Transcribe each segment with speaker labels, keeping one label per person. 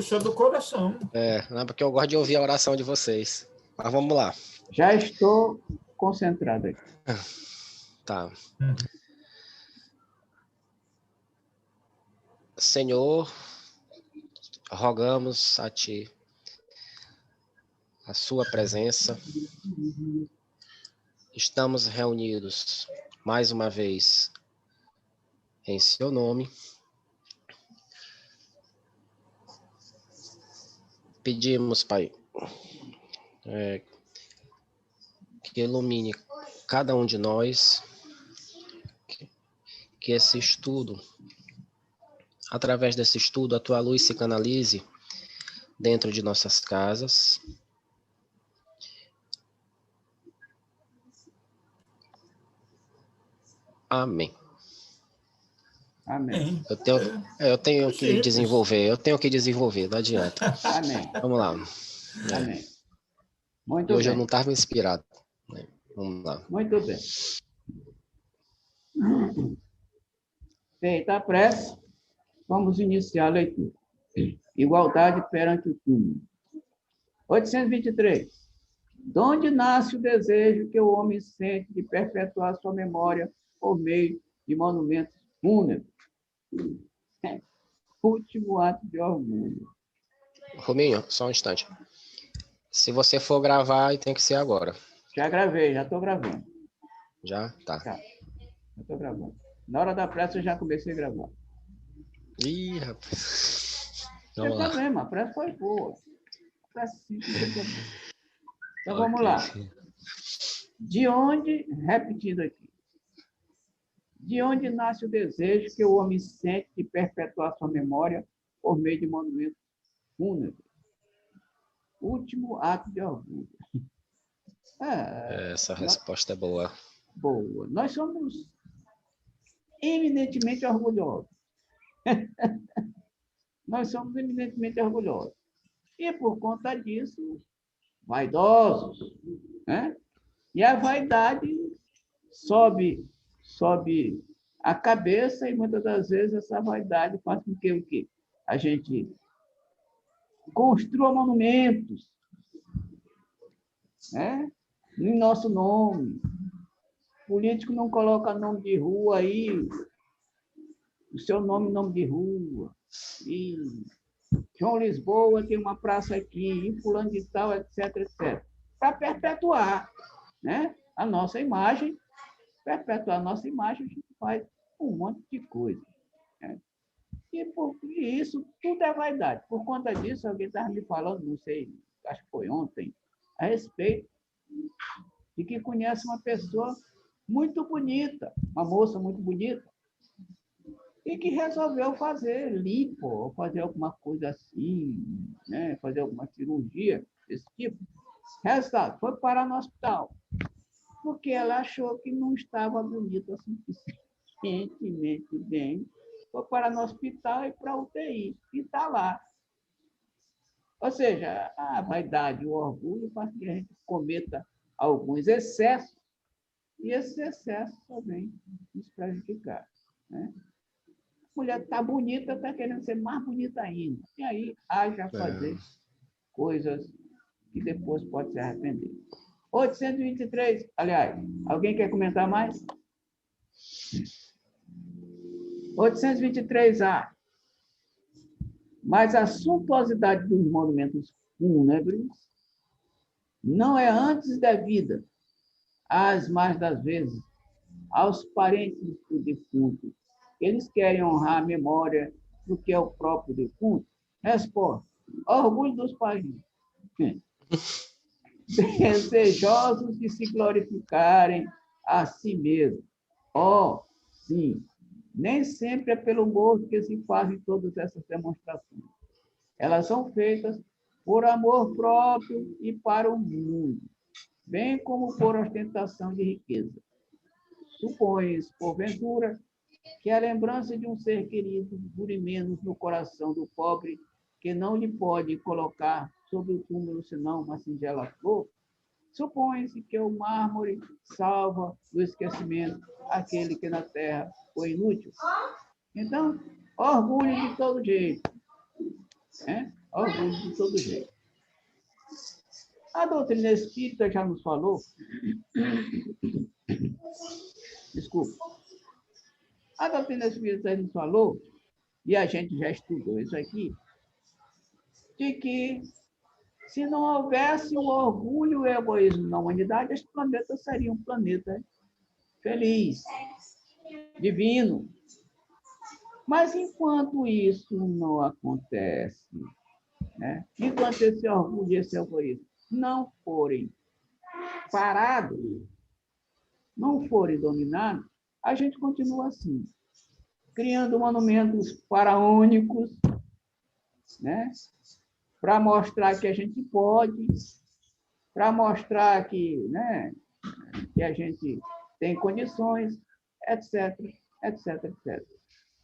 Speaker 1: isso é do coração.
Speaker 2: Não é porque eu gosto de ouvir a oração de vocês. Mas vamos lá.
Speaker 3: Já estou concentrado aqui.
Speaker 2: Tá. Senhor, rogamos a Ti a Sua presença. Estamos reunidos mais uma vez em Seu nome. Pedimos, Pai, que ilumine cada um de nós, que esse estudo, através desse estudo, a Tua luz se canalize dentro de nossas casas. Amém.
Speaker 3: Amém.
Speaker 2: Eu tenho que desenvolver, não adianta.
Speaker 3: Amém.
Speaker 2: Vamos lá.
Speaker 3: Amém. Muito
Speaker 2: Hoje
Speaker 3: bem.
Speaker 2: eu não estava inspirado. Vamos lá.
Speaker 3: Muito bem. Feita a prece, vamos iniciar a leitura. Igualdade perante o túmulo. 823. De onde nasce o desejo que o homem sente de perpetuar sua memória por meio de monumentos fúnebres? Último ato de orgulho.
Speaker 2: Rominho, só um instante. Se você for gravar, tem que ser agora.
Speaker 3: Já gravei, já estou gravando.
Speaker 2: Já? Tá.
Speaker 3: Já estou gravando. Na hora da prece eu já comecei a gravar.
Speaker 2: Ih, rapaz.
Speaker 3: Não
Speaker 2: Vamos
Speaker 3: tem
Speaker 2: lá.
Speaker 3: problema, a prece foi boa. A prece simples, não tem problema. Então vamos
Speaker 2: Ok.
Speaker 3: lá. De onde, repetindo aqui, de onde nasce o desejo que o homem sente de perpetuar sua memória por meio de monumentos fúnebres? Último ato de orgulho.
Speaker 2: Essa resposta é boa.
Speaker 3: Boa. Nós somos eminentemente orgulhosos. Nós somos eminentemente orgulhosos. E, por conta disso, vaidosos. Né? E a vaidade sobe a cabeça e, muitas das vezes, essa vaidade faz com que o quê? A gente construa monumentos, né? Em nosso nome. O político não coloca nome de rua aí, o seu nome de rua. E João Lisboa tem uma praça aqui, e fulano de tal, etc, etc. Para perpetuar, né? A nossa imagem, perpetuar a nossa imagem, a gente faz um monte de coisa. Né? E isso tudo é vaidade. Por conta disso, alguém estava me falando, não sei, acho que foi ontem, a respeito de que conhece uma pessoa muito bonita, uma moça muito bonita, e que resolveu fazer lipo, ou fazer alguma coisa assim, né? Fazer alguma cirurgia desse tipo. Resultado, foi parar no hospital, porque ela achou que não estava bonita suficientemente bem. Foi parar no hospital e para a UTI, e está lá. Ou seja, a vaidade, o orgulho faz com que a gente cometa alguns excessos, e esses excessos também nos prejudicar. Né? A mulher está bonita, está querendo ser mais bonita ainda. E aí, haja fazer coisas que depois pode se arrepender. 823, aliás, alguém quer comentar mais? 823A. Mas a suntuosidade dos monumentos fúnebres não é antes devida, às mais das vezes, aos parentes do defunto. Eles querem honrar a memória do que é o próprio defunto? Resposta: orgulho dos parentes. Desejosos de se glorificarem a si mesmos. Oh, sim, nem sempre é pelo morto que se fazem todas essas demonstrações. Elas são feitas por amor próprio e para o mundo, bem como por ostentação de riqueza. Supões, porventura, que a lembrança de um ser querido dure menos no coração do pobre, que não lhe pode colocar sobre o túmulo senão uma singela flor? Supõe-se que o mármore salva do esquecimento aquele que na terra foi inútil. Então, orgulho de todo jeito. Né? Orgulho de todo jeito. A doutrina espírita já nos falou, desculpa, a doutrina espírita já nos falou, e a gente já estudou isso aqui, de que se não houvesse o orgulho e o egoísmo na humanidade, este planeta seria um planeta feliz, divino. Mas enquanto isso não acontece, né? Enquanto esse orgulho e esse egoísmo não forem parados, não forem dominados, a gente continua assim, criando monumentos faraônicos, né? Para mostrar que a gente pode, para mostrar que, né, que a gente tem condições, etc, etc, etc.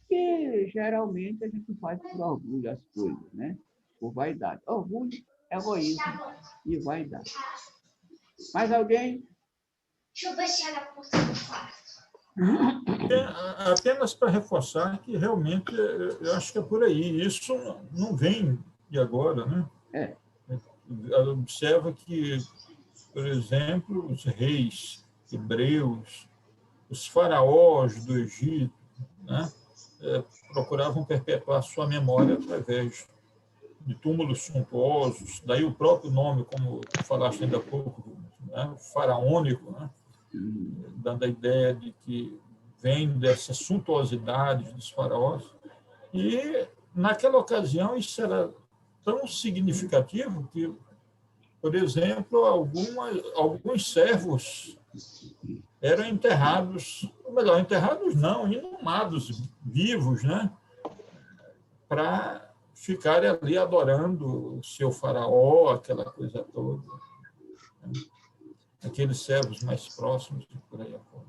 Speaker 3: E geralmente a gente faz por orgulho as coisas, né? Por vaidade. Orgulho, egoísmo e vaidade. Mais alguém?
Speaker 1: Deixa eu fechar a porta do quarto.
Speaker 4: Apenas para reforçar que realmente eu acho que é por aí. Isso não vem de agora, né? Observa que, por exemplo, os reis hebreus, os faraós do Egito, né, procuravam perpetuar sua memória através de túmulos suntuosos, daí o próprio nome, como falaste ainda há pouco, né, faraônico, né, dando a ideia de que vem dessa suntuosidade dos faraós. E, naquela ocasião, isso era tão significativo que, por exemplo, alguns servos eram enterrados, ou melhor, enterrados não, inumados, vivos, né? Para ficarem ali adorando o seu faraó, aquela coisa toda. Né? Aqueles servos mais próximos e por aí afora.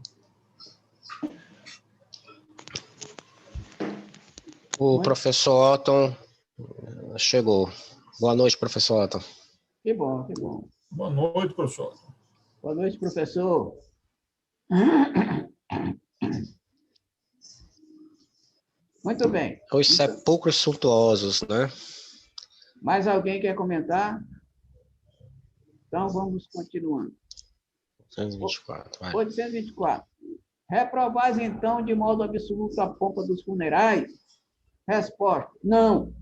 Speaker 2: O professor Otton chegou. Boa noite, professor Otton.
Speaker 3: Que bom, que bom.
Speaker 4: Boa noite, professor.
Speaker 3: Boa noite, professor. Muito bem.
Speaker 2: Os sepulcros suntuosos, né?
Speaker 3: Mais alguém quer comentar? Então, vamos continuando.
Speaker 2: 824, vai.
Speaker 3: 824. Reprovais, então, de modo absoluto a pompa dos funerais? Resposta: não.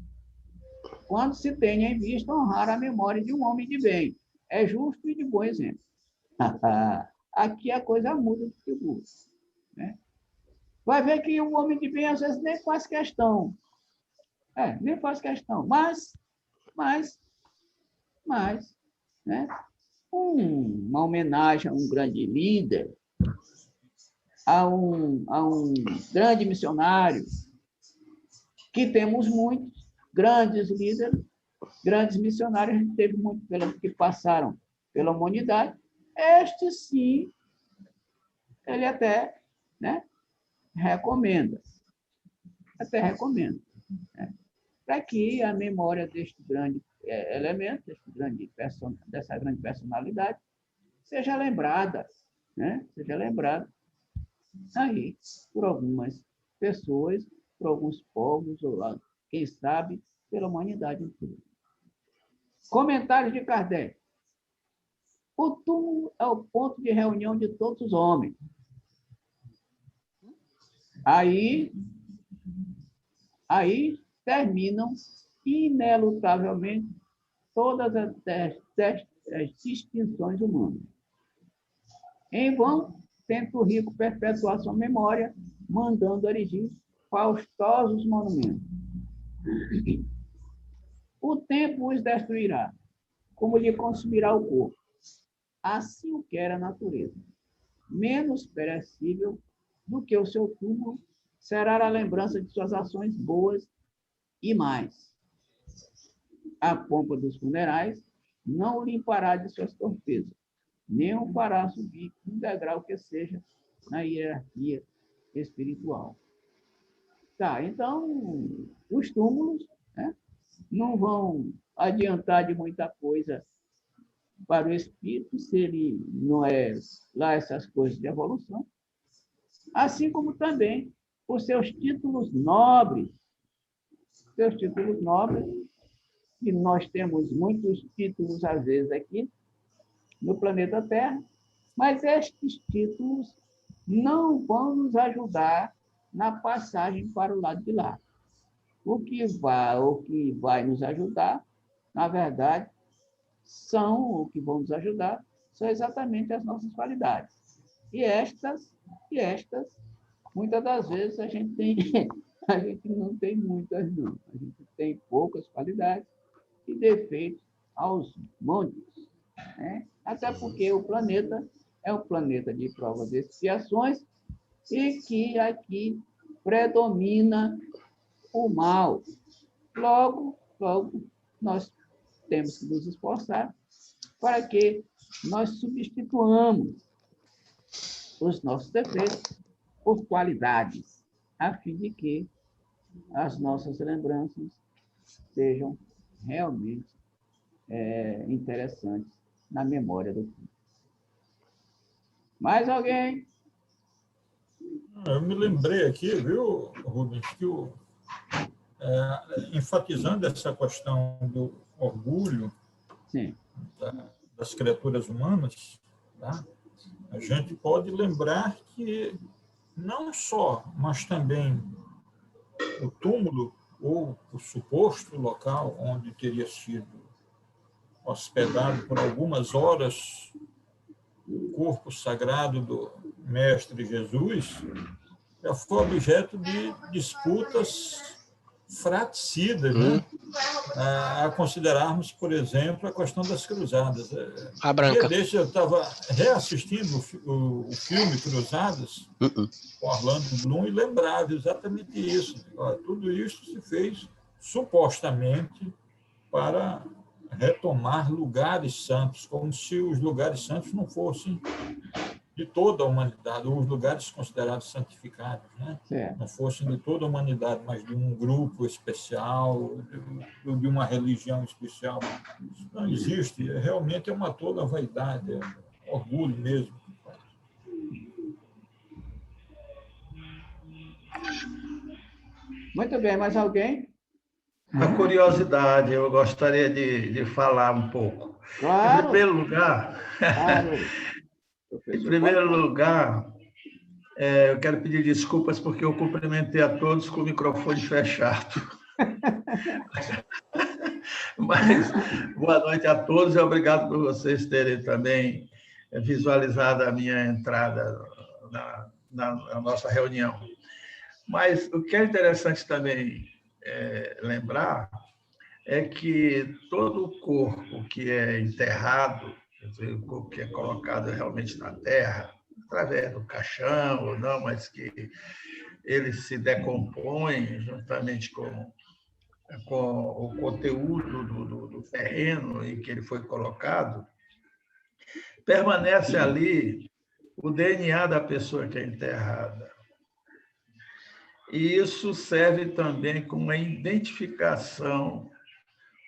Speaker 3: Quando se tenha em vista honrar a memória de um homem de bem. É justo e de bom exemplo. Aqui a coisa muda de figura, né? Vai ver que o homem de bem, às vezes, nem faz questão. Nem faz questão. Mas, né? Uma homenagem a um grande líder, a um grande missionário, que temos muitos grandes líderes, grandes missionários, a gente teve muitos que passaram pela humanidade. Este, sim, ele até, né, recomenda. Até recomenda. Né, para que a memória deste grande elemento, dessa grande personalidade, seja lembrada, né? Seja lembrada aí por algumas pessoas, por alguns povos, ou quem sabe, pela humanidade inteira. Comentários de Kardec. O túmulo é o ponto de reunião de todos os homens. Aí terminam inelutavelmente todas as distinções humanas. Em vão, tenta o rico perpetuar sua memória, mandando erigir faustosos monumentos. O tempo os destruirá, como lhe consumirá o corpo. Assim o quer a natureza. Menos perecível do que o seu túmulo será a lembrança de suas ações boas e mais. A pompa dos funerais não o limpará de suas torpezas, nem o fará subir um degrau que seja na hierarquia espiritual. Tá, então, os túmulos, né, não vão adiantar de muita coisa para o espírito, se ele não é lá essas coisas de evolução, assim como também os seus títulos nobres, que nós temos muitos títulos, às vezes, aqui no planeta Terra, mas estes títulos não vão nos ajudar na passagem para o lado de lá. O que vai nos ajudar, na verdade, o que vão nos ajudar são exatamente as nossas qualidades. E estas, muitas das vezes, a gente não tem muitas, não. A gente tem poucas qualidades e defeitos aos montes, né? Até porque o planeta é um planeta de provas e expiações e que aqui predomina o mal. Logo, nós temos que nos esforçar para que nós substituamos os nossos defeitos por qualidades, a fim de que as nossas lembranças sejam realmente interessantes na memória do filho. Mais alguém?
Speaker 4: Eu me lembrei aqui, viu, Rubens, que enfatizando essa questão do orgulho
Speaker 3: Sim.
Speaker 4: das criaturas humanas, tá? A gente pode lembrar que não só, mas também o túmulo ou o suposto local onde teria sido hospedado por algumas horas o corpo sagrado do Mestre Jesus já foi objeto de disputas fratricidas, né? A considerarmos, por exemplo, a questão das cruzadas.
Speaker 2: A branca.
Speaker 4: Desde eu estava reassistindo o filme Cruzadas, com Orlando Bloom, e lembrava exatamente isso. Tudo isso se fez supostamente para retomar lugares santos, como se os lugares santos não fossem de toda a humanidade, os lugares considerados santificados, né? Não fossem de toda a humanidade, mas de um grupo especial, de uma religião especial. Isso não existe, realmente é uma toda vaidade, é orgulho mesmo.
Speaker 3: Muito bem, mais alguém?
Speaker 5: Uma curiosidade, eu gostaria de falar um pouco.
Speaker 3: Claro.
Speaker 5: Em primeiro lugar,
Speaker 3: Claro.
Speaker 5: em primeiro lugar, eu quero pedir desculpas porque eu cumprimentei a todos com o microfone fechado. Mas boa noite a todos e obrigado por vocês terem também visualizado a minha entrada na nossa reunião. Mas o que é interessante também lembrar é que todo o corpo que é enterrado, o corpo que é colocado realmente na terra, através do caixão ou não, mas que ele se decompõe juntamente com o conteúdo do terreno em que ele foi colocado, permanece ali o DNA da pessoa que é enterrada. E isso serve também como a identificação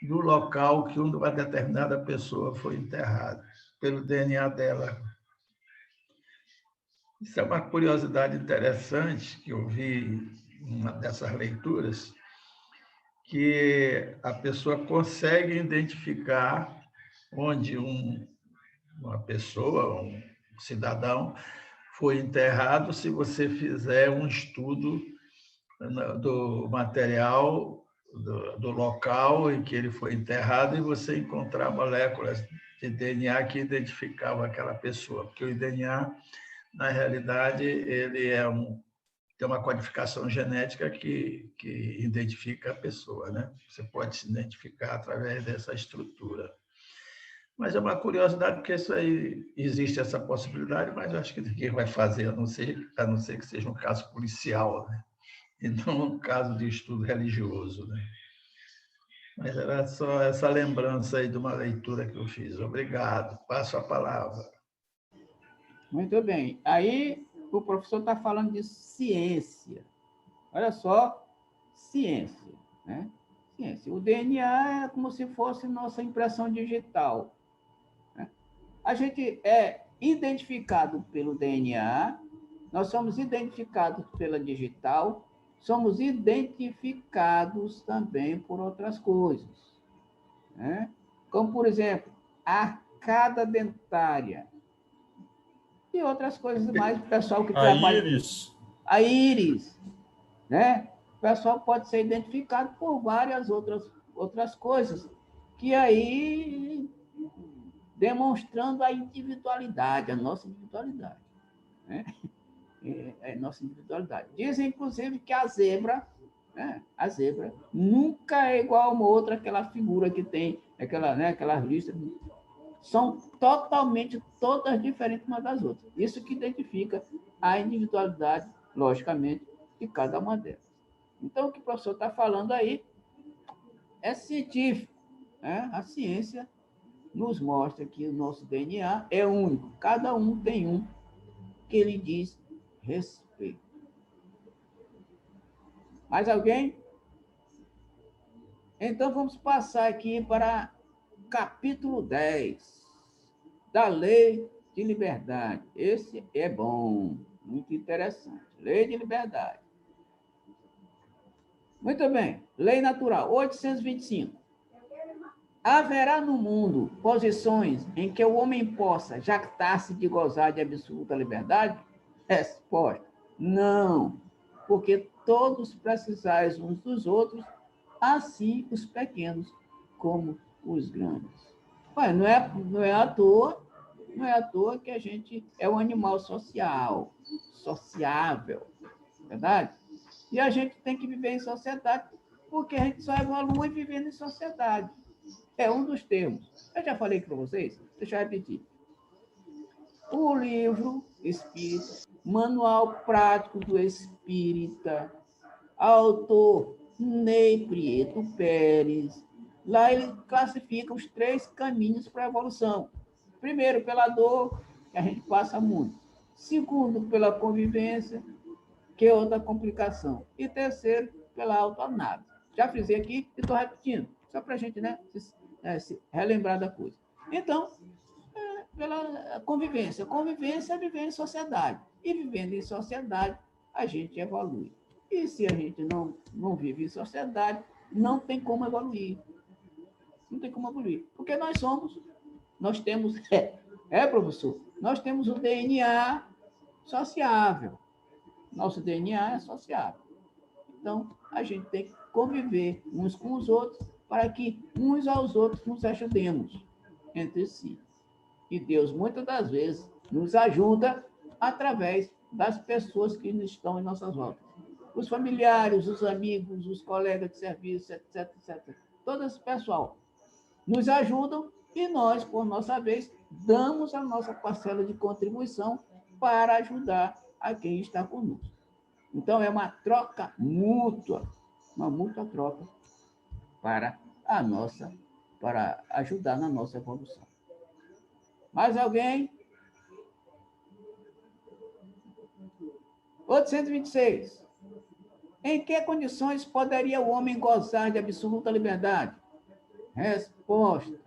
Speaker 5: do local que uma determinada pessoa foi enterrada, pelo DNA dela. Isso é uma curiosidade interessante que eu vi em uma dessas leituras, que a pessoa consegue identificar onde uma pessoa, um cidadão, foi enterrado se você fizer um estudo do material, do local em que ele foi enterrado e você encontrar moléculas de DNA que identificavam aquela pessoa. Porque o DNA, na realidade, ele tem uma codificação genética que identifica a pessoa, né? Você pode se identificar através dessa estrutura. Mas é uma curiosidade, porque isso aí existe essa possibilidade, mas eu acho que ninguém vai fazer, a não ser que seja um caso policial, né? E não um caso de estudo religioso, né? Mas era só essa lembrança aí de uma leitura que eu fiz. Obrigado. Passo a palavra.
Speaker 3: Muito bem. Aí o professor está falando de ciência. Olha só, ciência, né? Ciência. O DNA é como se fosse nossa impressão digital, né? A gente é identificado pelo DNA, nós somos identificados pela digital, somos identificados também por outras coisas. né? Como, por exemplo, arcada dentária e outras coisas mais, o pessoal que
Speaker 4: A
Speaker 3: trabalha...
Speaker 4: íris.
Speaker 3: A íris, né? O pessoal pode ser identificado por várias outras coisas, que aí demonstrando a individualidade, a nossa individualidade, né? É nossa individualidade. Dizem, inclusive, que a zebra, né? A zebra nunca é igual a uma outra, aquela figura que tem, aquelas listas, são totalmente todas diferentes umas das outras. Isso que identifica a individualidade, logicamente, de cada uma delas. Então, o que o professor está falando aí é científico, né? A ciência nos mostra que o nosso DNA é único. Cada um tem um que ele diz respeito. Mais alguém? Então, vamos passar aqui para capítulo 10 da Lei de Liberdade. Esse é bom, muito interessante. Lei de Liberdade. Muito bem. Lei Natural, 825. Haverá no mundo posições em que o homem possa jactar-se de gozar de absoluta liberdade? Resposta: não, porque todos precisais uns dos outros, assim os pequenos como os grandes. Ué, não é à toa que a gente é um animal social, sociável, verdade? E a gente tem que viver em sociedade, porque a gente só evolui vivendo em sociedade. É um dos termos. Eu já falei para vocês, deixa eu repetir. O livro Espírita, Manual Prático do Espírita, autor Ney Prieto Pérez. Lá ele classifica os 3 caminhos para a evolução. Primeiro, pela dor, que a gente passa muito. Segundo, pela convivência, que é outra complicação. E terceiro, pela autoanálise. Já frisei aqui e estou repetindo, só para a gente, né, se relembrar da coisa. Então, pela convivência. Convivência é viver em sociedade. E vivendo em sociedade, a gente evolui. E se a gente não vive em sociedade, não tem como evoluir. Não tem como evoluir. Porque nós temos, professor, nós temos o DNA sociável. Nosso DNA é sociável. Então, a gente tem que conviver uns com os outros para que uns aos outros nos ajudemos entre si. E Deus, muitas das vezes, nos ajuda através das pessoas que estão em nossas voltas. Os familiares, os amigos, os colegas de serviço, etc, etc. Todo esse pessoal nos ajudam e nós, por nossa vez, damos a nossa parcela de contribuição para ajudar a quem está conosco. Então, é uma troca mútua, uma mútua troca para ajudar na nossa evolução. Mais alguém? 826. Em que condições poderia o homem gozar de absoluta liberdade? Resposta: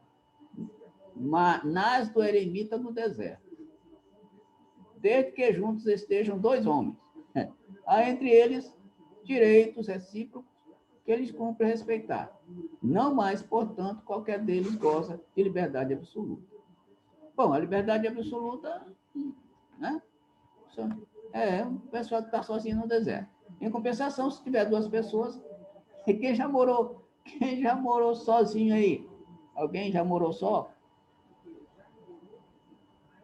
Speaker 3: nas do eremita no deserto. Desde que juntos estejam 2 homens. Há entre eles direitos recíprocos que eles cumprem respeitar. Não mais, portanto, qualquer deles goza de liberdade absoluta. Bom, a liberdade absoluta, né? O pessoal que está sozinho no deserto. Em compensação, se tiver 2 pessoas, quem já morou sozinho aí? Alguém já morou só?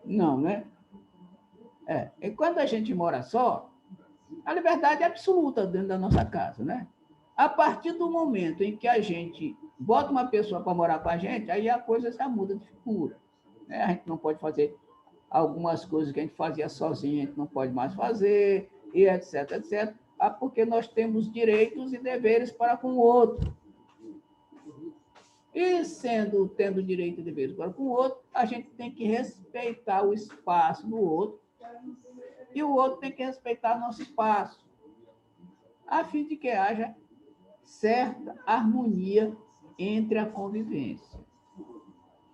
Speaker 3: Não, né? E quando a gente mora só, a liberdade é absoluta dentro da nossa casa, né? A partir do momento em que a gente bota uma pessoa para morar com a gente, aí a coisa já muda de figura. Né? A gente não pode fazer algumas coisas que a gente fazia sozinho, a gente não pode mais fazer, e etc, etc. Porque nós temos direitos e deveres para com o outro. E tendo direito e deveres para com o outro, a gente tem que respeitar o espaço do outro, e o outro tem que respeitar nosso espaço, a fim de que haja certa harmonia entre a convivência.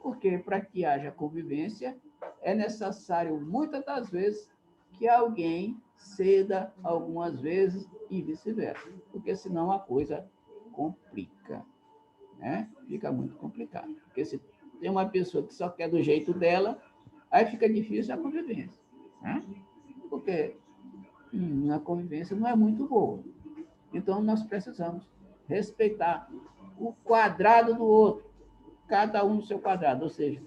Speaker 3: Porque para que haja convivência, é necessário, muitas das vezes, que alguém ceda algumas vezes e vice-versa, porque senão a coisa complica. né? Fica muito complicado. Porque se tem uma pessoa que só quer do jeito dela, aí fica difícil a convivência, né? Porque a convivência não é muito boa. Então, nós precisamos respeitar o quadrado do outro, cada um no seu quadrado, ou seja,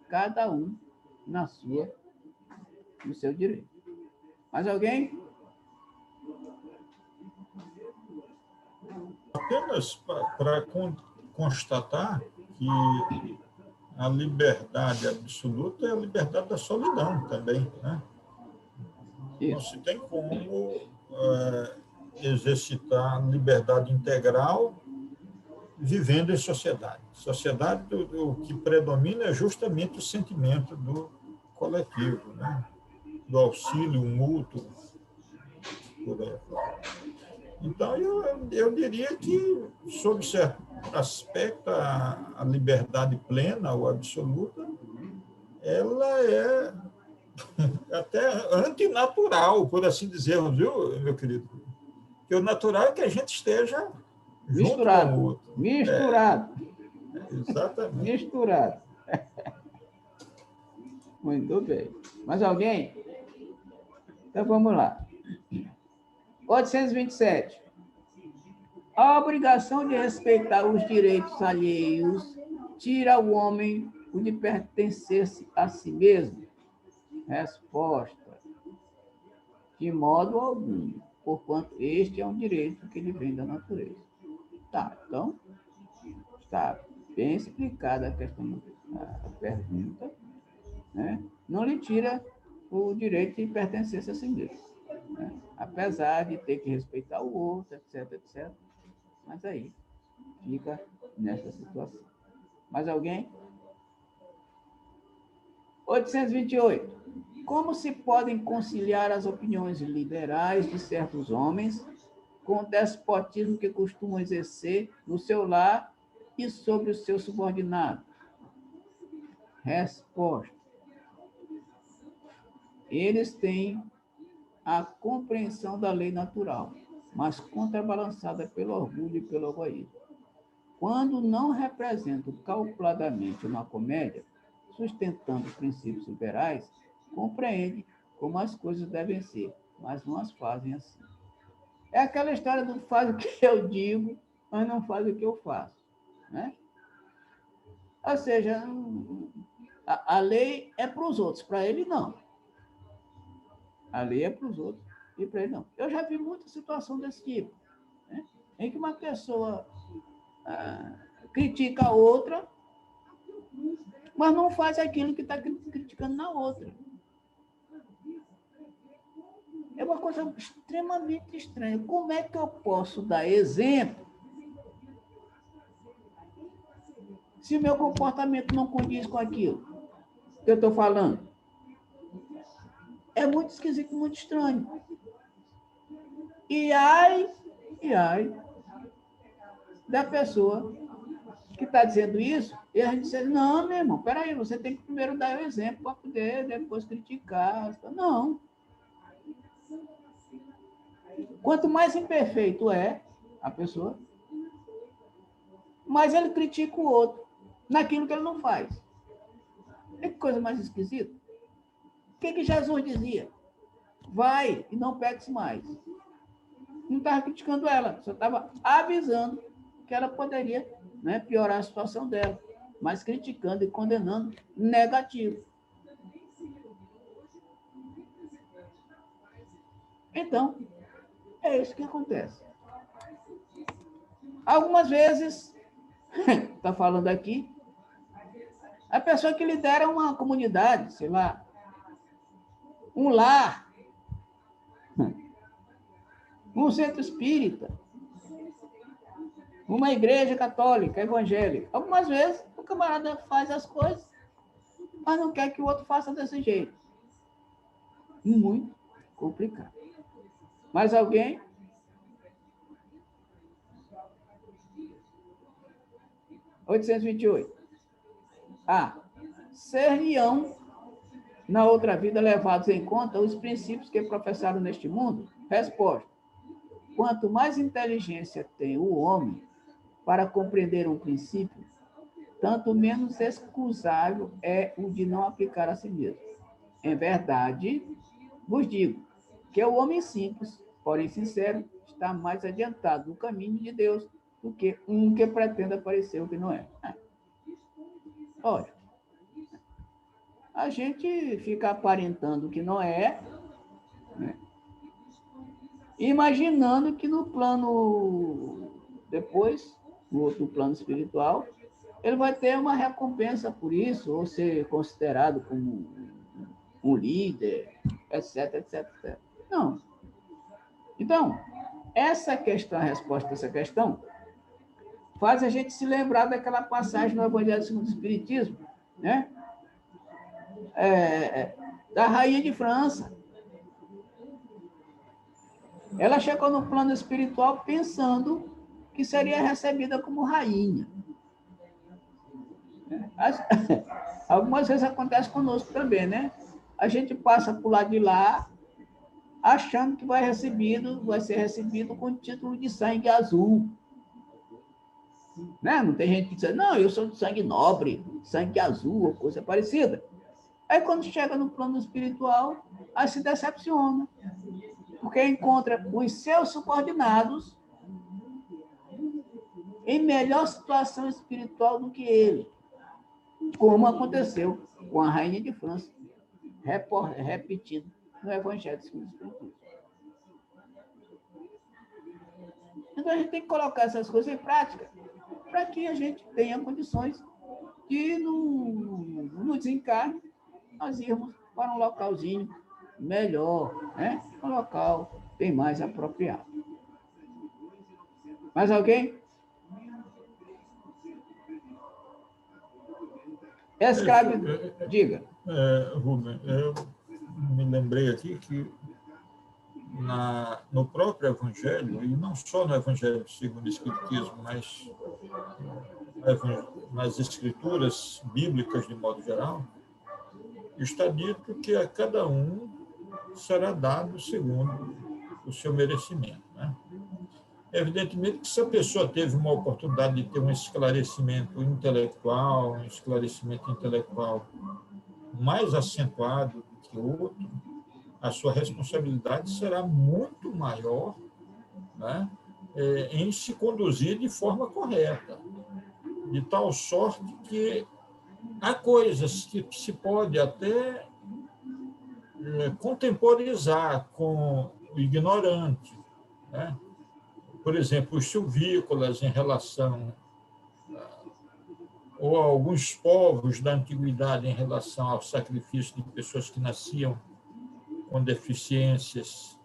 Speaker 3: cada um no seu direito. Mais alguém?
Speaker 4: Apenas para constatar que a liberdade absoluta é a liberdade da solidão também, né? Não
Speaker 3: Isso.
Speaker 4: se tem como exercitar a liberdade integral vivendo em sociedade. Sociedade, o que predomina é justamente o sentimento do coletivo, né? Do auxílio mútuo, por aí. Então, eu diria que, sob certo aspecto, a liberdade plena ou absoluta, ela é até antinatural, por assim dizer, viu, meu querido? Porque o natural é que a gente esteja junto com o outro.
Speaker 3: Misturado.
Speaker 4: Exatamente.
Speaker 3: Misturado. Muito bem. Mais alguém? Então, vamos lá. 827. A obrigação de respeitar os direitos alheios tira ao homem o de pertencer-se a si mesmo. Resposta. De modo algum, porquanto este é um direito que lhe vem da natureza. Tá, então, está bem explicada a questão da pergunta, né? Não lhe tira o direito de pertencer-se a si mesmo, né? Apesar de ter que respeitar o outro, etc, etc. Mas aí fica nessa situação. Mais alguém? 828. Como se podem conciliar as opiniões liberais de certos homens com o despotismo que costumam exercer no seu lar e sobre os seus subordinados? Resposta. Eles têm a compreensão da lei natural, mas contrabalançada pelo orgulho e pelo egoísmo. Quando não representam calculadamente uma comédia, sustentando princípios liberais, compreende como as coisas devem ser, mas não as fazem assim. É aquela história do faz o que eu digo, mas não faz o que eu faço, né? Ou seja, a lei é para os outros, para ele não. A lei é para os outros e para ele não. Eu já vi muita situação desse tipo, né? Em que uma pessoa critica a outra, mas não faz aquilo que está criticando na outra. É uma coisa extremamente estranha. Como é que eu posso dar exemplo se o meu comportamento não condiz com aquilo que eu estou falando? É muito esquisito, muito estranho. E ai da pessoa que está dizendo isso, e a gente diz, não, meu irmão, peraí, você tem que primeiro dar o exemplo para poder depois criticar. Não. Quanto mais imperfeito é a pessoa, mais ele critica o outro naquilo que ele não faz. É que coisa mais esquisita. O que Jesus dizia? Vai e não peques mais. Não estava criticando ela, só estava avisando que ela poderia, né, piorar a situação dela, mas criticando e condenando negativo. Então, é isso que acontece. Algumas vezes, está falando aqui, a pessoa que lidera uma comunidade, sei lá, um lar, um centro espírita, uma igreja católica, evangélica. Algumas vezes o camarada faz as coisas, mas não quer que o outro faça desse jeito. Muito complicado. Mais alguém? (828) Ser-lhe-ão na outra vida levados em conta os princípios que professaram neste mundo? Resposta. Quanto mais inteligência tem o homem, para compreender um princípio, tanto menos excusável é o de não aplicar a si mesmo. Em verdade, vos digo que o homem simples, porém sincero, está mais adiantado no caminho de Deus do que um que pretenda parecer o que não é. Olha, a gente fica aparentando o que não é, né? Imaginando que no plano depois, no outro plano espiritual, ele vai ter uma recompensa por isso, ou ser considerado como um líder, etc, etc, etc. Não. Então, essa questão, a resposta a essa questão, faz a gente se lembrar daquela passagem no Evangelho segundo o Espiritismo, né? Da rainha de França. Ela chegou no plano espiritual pensando que seria recebida como rainha. Algumas vezes acontece conosco também, né? A gente passa por lado de lá, achando que vai ser recebido com o título de sangue azul. Né? Não tem gente que diz, não, eu sou de sangue nobre, sangue azul, ou coisa parecida. Aí, quando chega no plano espiritual, aí se decepciona, porque encontra os seus subordinados em melhor situação espiritual do que ele, como aconteceu com a rainha de França, repetido no Evangelho segundo o Espiritismo. Então, a gente tem que colocar essas coisas em prática, para que a gente tenha condições de, no desencarne, nós irmos para um localzinho melhor, né? Um local bem mais apropriado. Mais alguém? Escravidão. Diga.
Speaker 4: Rubem, eu me lembrei aqui que no próprio Evangelho, e não só no Evangelho segundo o Espiritismo, mas nas escrituras bíblicas de modo geral, está dito que a cada um será dado segundo o seu merecimento, né? Evidentemente que se a pessoa teve uma oportunidade de ter um esclarecimento intelectual mais acentuado do que o outro, a sua responsabilidade será muito maior, né, em se conduzir de forma correta, de tal sorte que há coisas que se pode até contemporizar com o ignorante, né? Por exemplo, os silvícolas em relação ou alguns povos da antiguidade em relação ao sacrifício de pessoas que nasciam com deficiências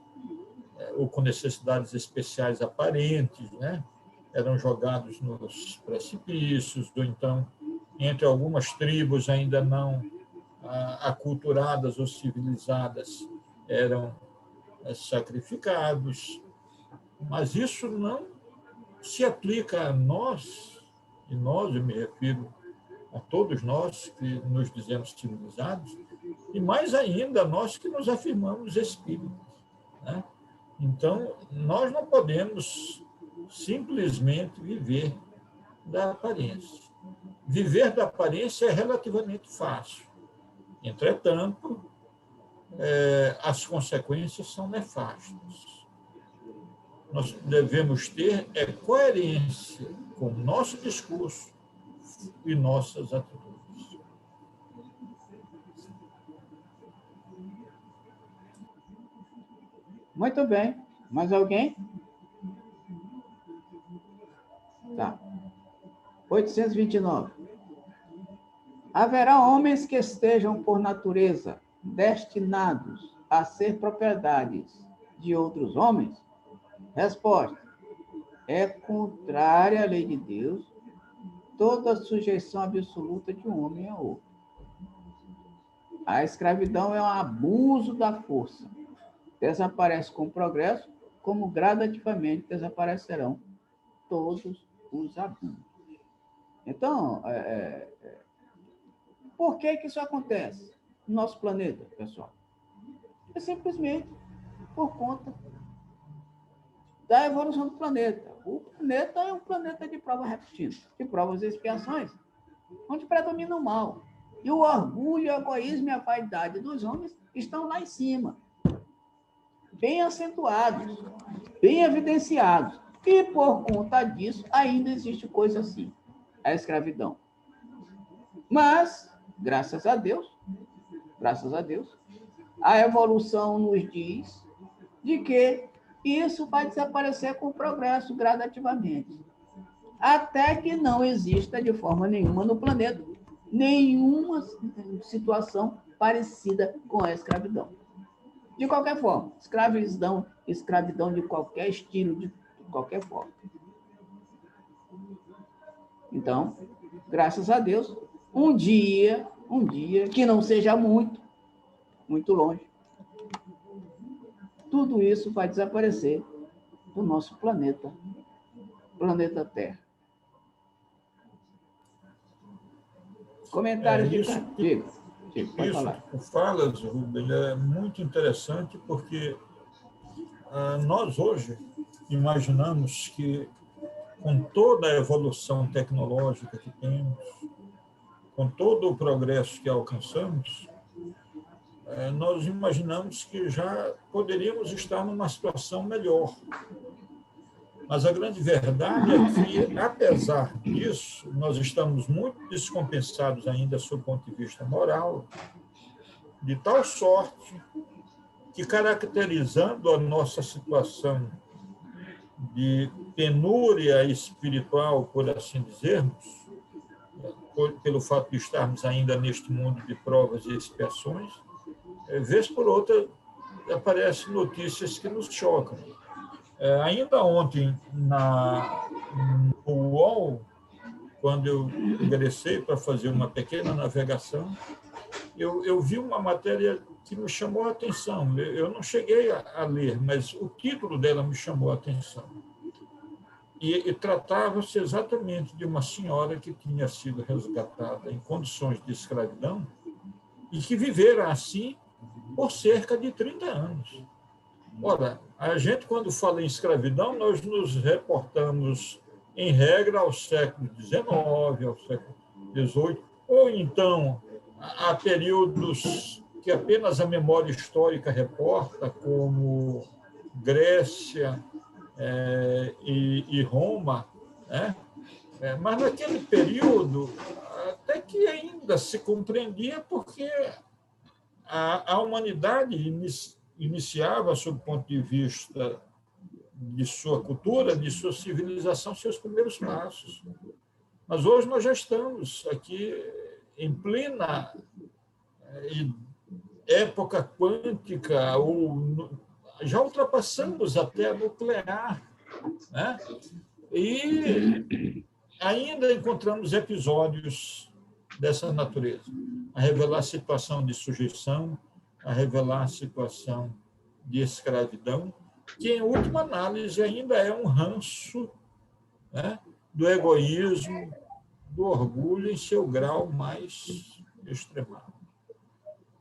Speaker 4: ou com necessidades especiais aparentes, né? Eram jogados nos precipícios, ou então, entre algumas tribos ainda não aculturadas ou civilizadas, eram sacrificados. Mas isso não se aplica a nós, e nós, eu me refiro a todos nós que nos dizemos civilizados, e mais ainda a nós que nos afirmamos espíritas, né? Então, nós não podemos simplesmente viver da aparência. Viver da aparência é relativamente fácil. Entretanto, as consequências são nefastas. Nós devemos ter coerência com o nosso discurso e nossas atitudes.
Speaker 3: Muito bem. Mais alguém? Tá. 829. Haverá homens que estejam, por natureza, destinados a ser propriedades de outros homens? Resposta. É contrária à lei de Deus toda sujeição absoluta de um homem a outro. A escravidão é um abuso da força. Desaparece com o progresso, como gradativamente desaparecerão todos os abusos. Então, por que isso acontece no nosso planeta, pessoal? É simplesmente por conta da evolução do planeta. O planeta é um planeta de provas repetidas, de provas e expiações, onde predomina o mal. E o orgulho, o egoísmo e a vaidade dos homens estão lá em cima, bem acentuados, bem evidenciados. E, por conta disso, ainda existe coisa assim, a escravidão. Mas, graças a Deus, a evolução nos diz de que isso vai desaparecer com o progresso gradativamente, até que não exista de forma nenhuma no planeta nenhuma situação parecida com a escravidão. De qualquer forma, escravidão de qualquer estilo, de qualquer forma. Então, graças a Deus, um dia que não seja muito longe, tudo isso vai desaparecer do nosso planeta Terra. Comentários de
Speaker 4: isso,
Speaker 3: pode falar.
Speaker 4: Tu falas, Rubem, é muito interessante porque nós hoje imaginamos que com toda a evolução tecnológica que temos, com todo o progresso que alcançamos, nós imaginamos que já poderíamos estar numa situação melhor. Mas a grande verdade é que, apesar disso, nós estamos muito descompensados ainda sob o ponto de vista moral, de tal sorte que, caracterizando a nossa situação de penúria espiritual, por assim dizermos, pelo fato de estarmos ainda neste mundo de provas e expiações, vez por outra aparecem notícias que nos chocam. Ainda ontem, no UOL, quando eu ingressei para fazer uma pequena navegação, eu vi uma matéria que me chamou a atenção. Eu não cheguei a ler, mas o título dela me chamou a atenção. E tratava-se exatamente de uma senhora que tinha sido resgatada em condições de escravidão e que vivera assim por cerca de 30 anos. Ora, a gente, quando fala em escravidão, nós nos reportamos, em regra, ao século XIX, ao século XVIII, ou então a períodos que apenas a memória histórica reporta, como Grécia e Roma, né? Mas naquele período, até que ainda se compreendia porque a humanidade iniciava, sob o ponto de vista de sua cultura, de sua civilização, seus primeiros passos. Mas hoje nós já estamos aqui em plena época quântica, ou já ultrapassamos até a nuclear, né? E ainda encontramos episódios dessa natureza, a revelar situação de sujeição, a revelar a situação de escravidão, que, em última análise, ainda é um ranço, né, do egoísmo, do orgulho em seu grau mais extremado.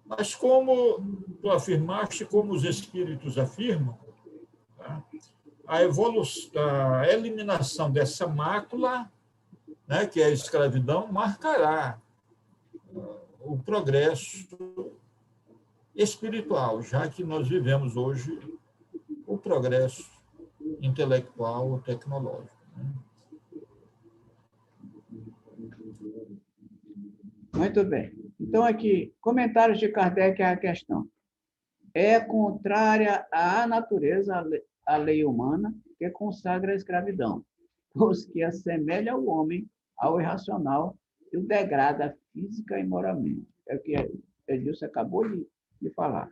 Speaker 4: Mas, como tu afirmaste, como os espíritos afirmam, tá, a eliminação dessa mácula, né, que é a escravidão, marcará o progresso espiritual, já que nós vivemos hoje o progresso intelectual ou tecnológico.
Speaker 3: Muito bem. Então, aqui, comentários de Kardec à questão. É contrária à natureza, à lei humana, que consagra a escravidão, pois que assemelha o homem ao irracional e o degrada física e moralmente. É o que Edilson acabou de falar.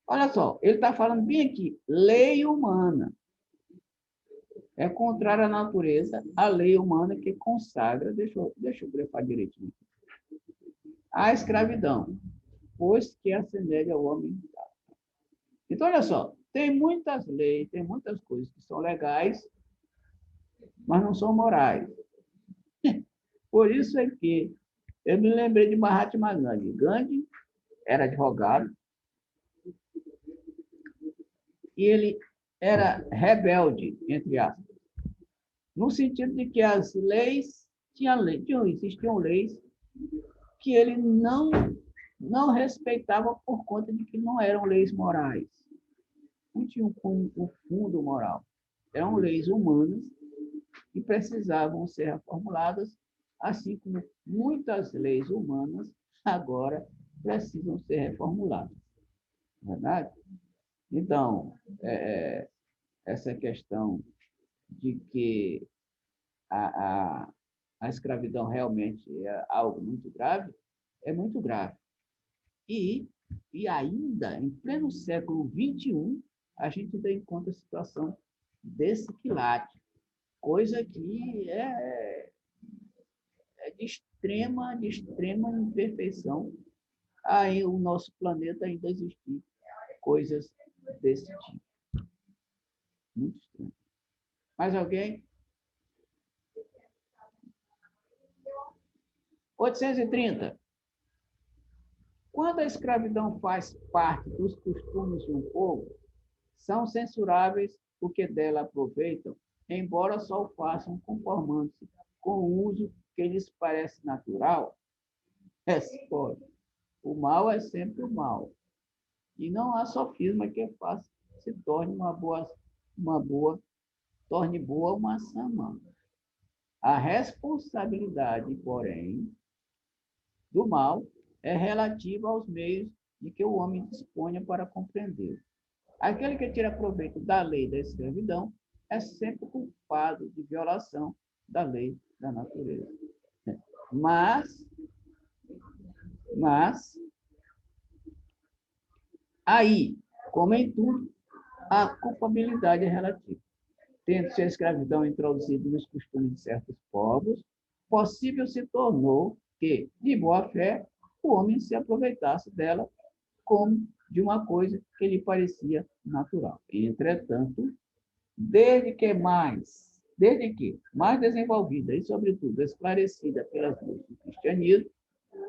Speaker 3: Olha só, ele está falando bem aqui, lei humana. É contrária à natureza, a lei humana que consagra, deixa eu grifar direitinho, a escravidão, pois que assemelha ao homem. Então, olha só, tem muitas leis, tem muitas coisas que são legais, mas não são morais. Por isso é que eu me lembrei de Mahatma Gandhi. Gandhi era advogado, e ele era rebelde, entre aspas, no sentido de que as leis, existiam leis que ele não respeitava por conta de que não eram leis morais. Não tinham um fundo moral. Eram leis humanas que precisavam ser reformuladas, assim como muitas leis humanas agora precisam ser reformuladas. Não é verdade? Então, essa questão de que a escravidão realmente é algo muito grave, é muito grave. E ainda, em pleno século XXI, a gente ainda encontra a situação desse quilate, coisa que é de extrema imperfeição. Aí o nosso planeta ainda existir coisas desse tipo. Muito estranho. Mais alguém? 830. Quando a escravidão faz parte dos costumes de um povo, são censuráveis o que dela aproveitam, embora só o façam conformando-se com o uso que lhes parece natural. Resposta: o mal é sempre o mal. E não há sofisma que faça se torne torne boa uma ação humana. A responsabilidade, porém, do mal é relativa aos meios de que o homem disponha para compreender. Aquele que tira proveito da lei da escravidão é sempre culpado de violação da lei da natureza. Mas aí, como em tudo, a culpabilidade é relativa. Tendo-se a escravidão introduzida nos costumes de certos povos, possível se tornou que, de boa fé, o homem se aproveitasse dela como de uma coisa que lhe parecia natural. Entretanto, desde que mais desenvolvida e, sobretudo, esclarecida pelas luzes do cristianismo,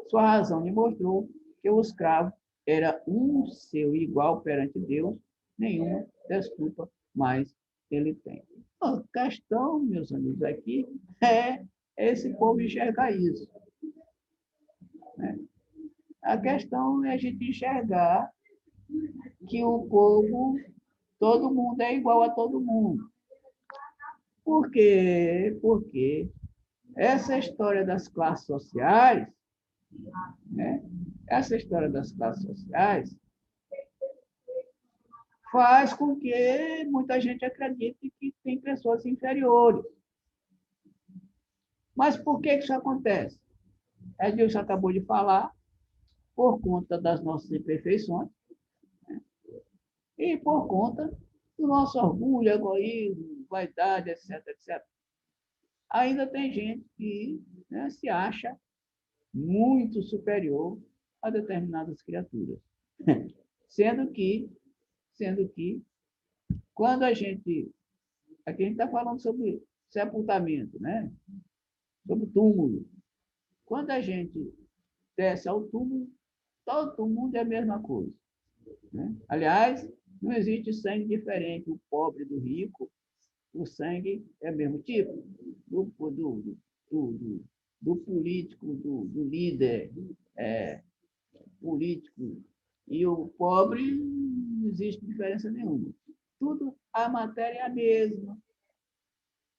Speaker 3: sua razão lhe mostrou que o escravo era um seu igual perante Deus, nenhuma desculpa mais ele tem. A questão, meus amigos, aqui é esse povo enxergar isso. A questão é a gente enxergar que o povo, todo mundo é igual a todo mundo. Por quê? Porque essa história das classes sociais, faz com que muita gente acredite que tem pessoas inferiores. Mas por que isso acontece? Edilson acabou de falar, por conta das nossas imperfeições, e por conta do nosso orgulho, egoísmo, vaidade, etc, etc. Ainda tem gente que se acha muito superior a determinadas criaturas. Sendo que, quando aqui a gente está falando sobre sepultamento, sobre túmulo. Quando a gente desce ao túmulo, todo mundo é a mesma coisa. Aliás, não existe sangue diferente, o pobre do rico, o sangue é o mesmo tipo, do político, do líder político, e o pobre não existe diferença nenhuma. Tudo, a matéria é a mesma.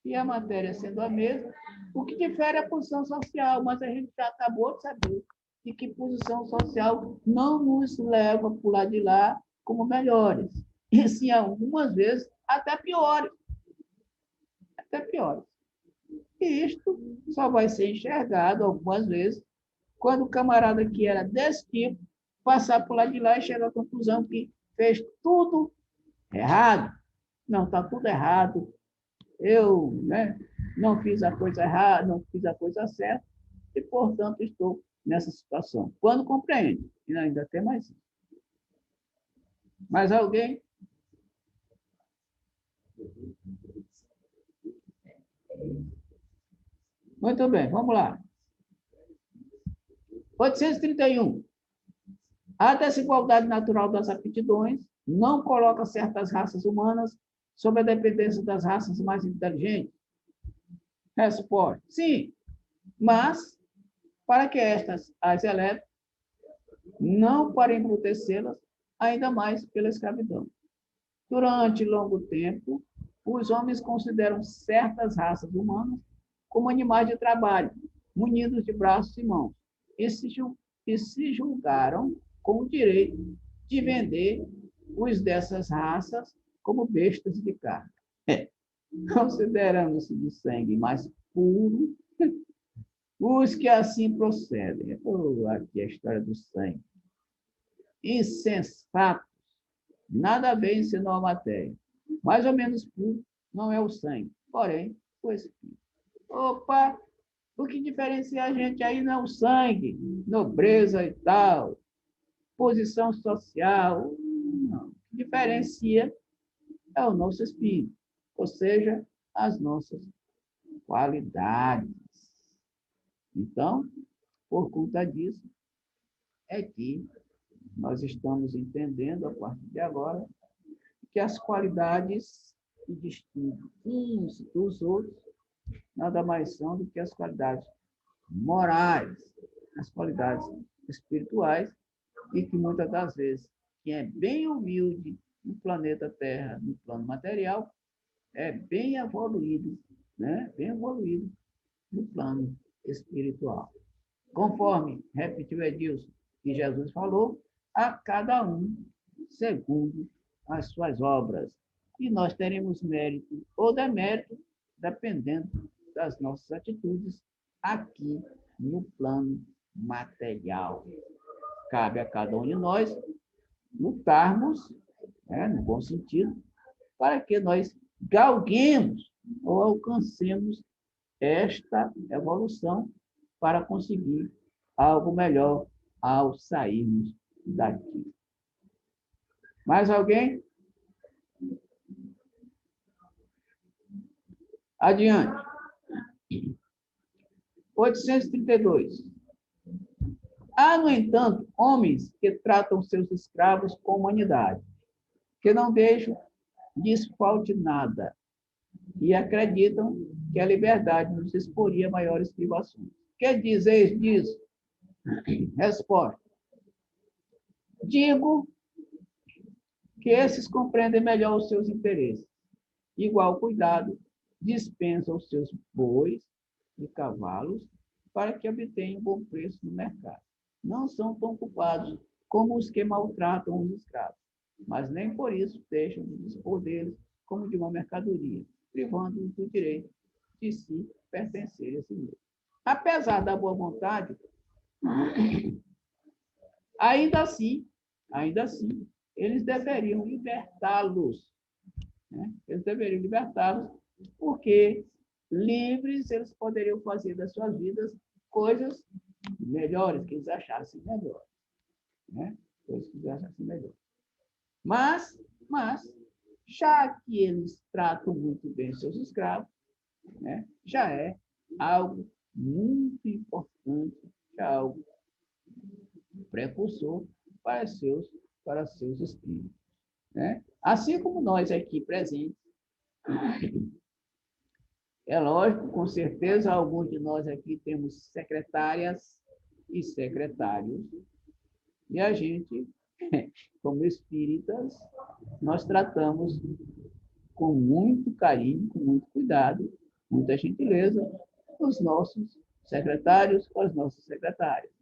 Speaker 3: E a matéria sendo a mesma, o que difere é a posição social, mas a gente já acabou de saber de que posição social não nos leva para o lado de lá como melhores. E sim, algumas vezes, até piores. E isto só vai ser enxergado algumas vezes quando o camarada que era desse tipo passar por lá de lá e chegar à conclusão que fez tudo errado. Não, está tudo errado. Eu não fiz a coisa errada, não fiz a coisa certa, e, portanto, estou nessa situação. Quando compreende, e ainda tem mais isso. Mais alguém? Muito bem, vamos lá. 831. A desigualdade natural das aptidões não coloca certas raças humanas sob a dependência das raças mais inteligentes? Resposta: sim, mas para que estas as eleve, não para embrutecê-las ainda mais pela escravidão. Durante longo tempo, os homens consideram certas raças humanas como animais de trabalho, munidos de braços e mãos, e se julgaram com o direito de vender os dessas raças como bestas de carne. Considerando-se de sangue mais puro, os que assim procedem. Aqui a história do sangue. Insensatos, nada bem senão a matéria. Mais ou menos puro não é o sangue, porém o espírito. Opa, o que diferencia a gente aí não é o sangue, nobreza e tal, posição social. Não. O que diferencia é o nosso espírito, ou seja, as nossas qualidades. Então, por conta disso, é que nós estamos entendendo, a partir de agora, que as qualidades que distinguem uns dos outros nada mais são do que as qualidades morais, as qualidades espirituais, e que muitas das vezes quem é bem humilde no planeta Terra, no plano material, é bem evoluído, né? Bem evoluído no plano espiritual. Conforme repetiu Edilson, que Jesus falou, a cada um segundo as suas obras. E nós teremos mérito ou demérito, dependendo das nossas atitudes aqui no plano material. Cabe a cada um de nós lutarmos, né, no bom sentido, para que nós galguemos ou alcancemos esta evolução para conseguir algo melhor ao sairmos daqui. Mais alguém? Adiante. 832. Há, no entanto, homens que tratam seus escravos com humanidade, que não deixam lhes falte nada e acreditam que a liberdade nos exporia a maiores privações. Que dizeis disso? Resposta: digo que esses compreendem melhor os seus interesses. Igual cuidado dispensam os seus bois e cavalos para que obtenham bom preço no mercado. Não são tão ocupados como os que maltratam os escravos, mas nem por isso deixam de dispor deles como de uma mercadoria, privando-os do direito de se pertencer a si mesmo. Apesar da boa vontade, ainda assim, eles deveriam libertá-los. Né? Eles deveriam libertá-los, porque livres eles poderiam fazer das suas vidas coisas melhores, que eles achassem melhores. Né? Coisas que eles achassem melhores. Mas, já que eles tratam muito bem seus escravos, né, já é algo muito importante, já é algo precursor para seus espíritos. Né? Assim como nós aqui presentes, é lógico, com certeza, alguns de nós aqui temos secretárias e secretários, e a gente, como espíritas, nós tratamos com muito carinho, com muito cuidado, muita gentileza, os nossos secretários com as nossas secretárias.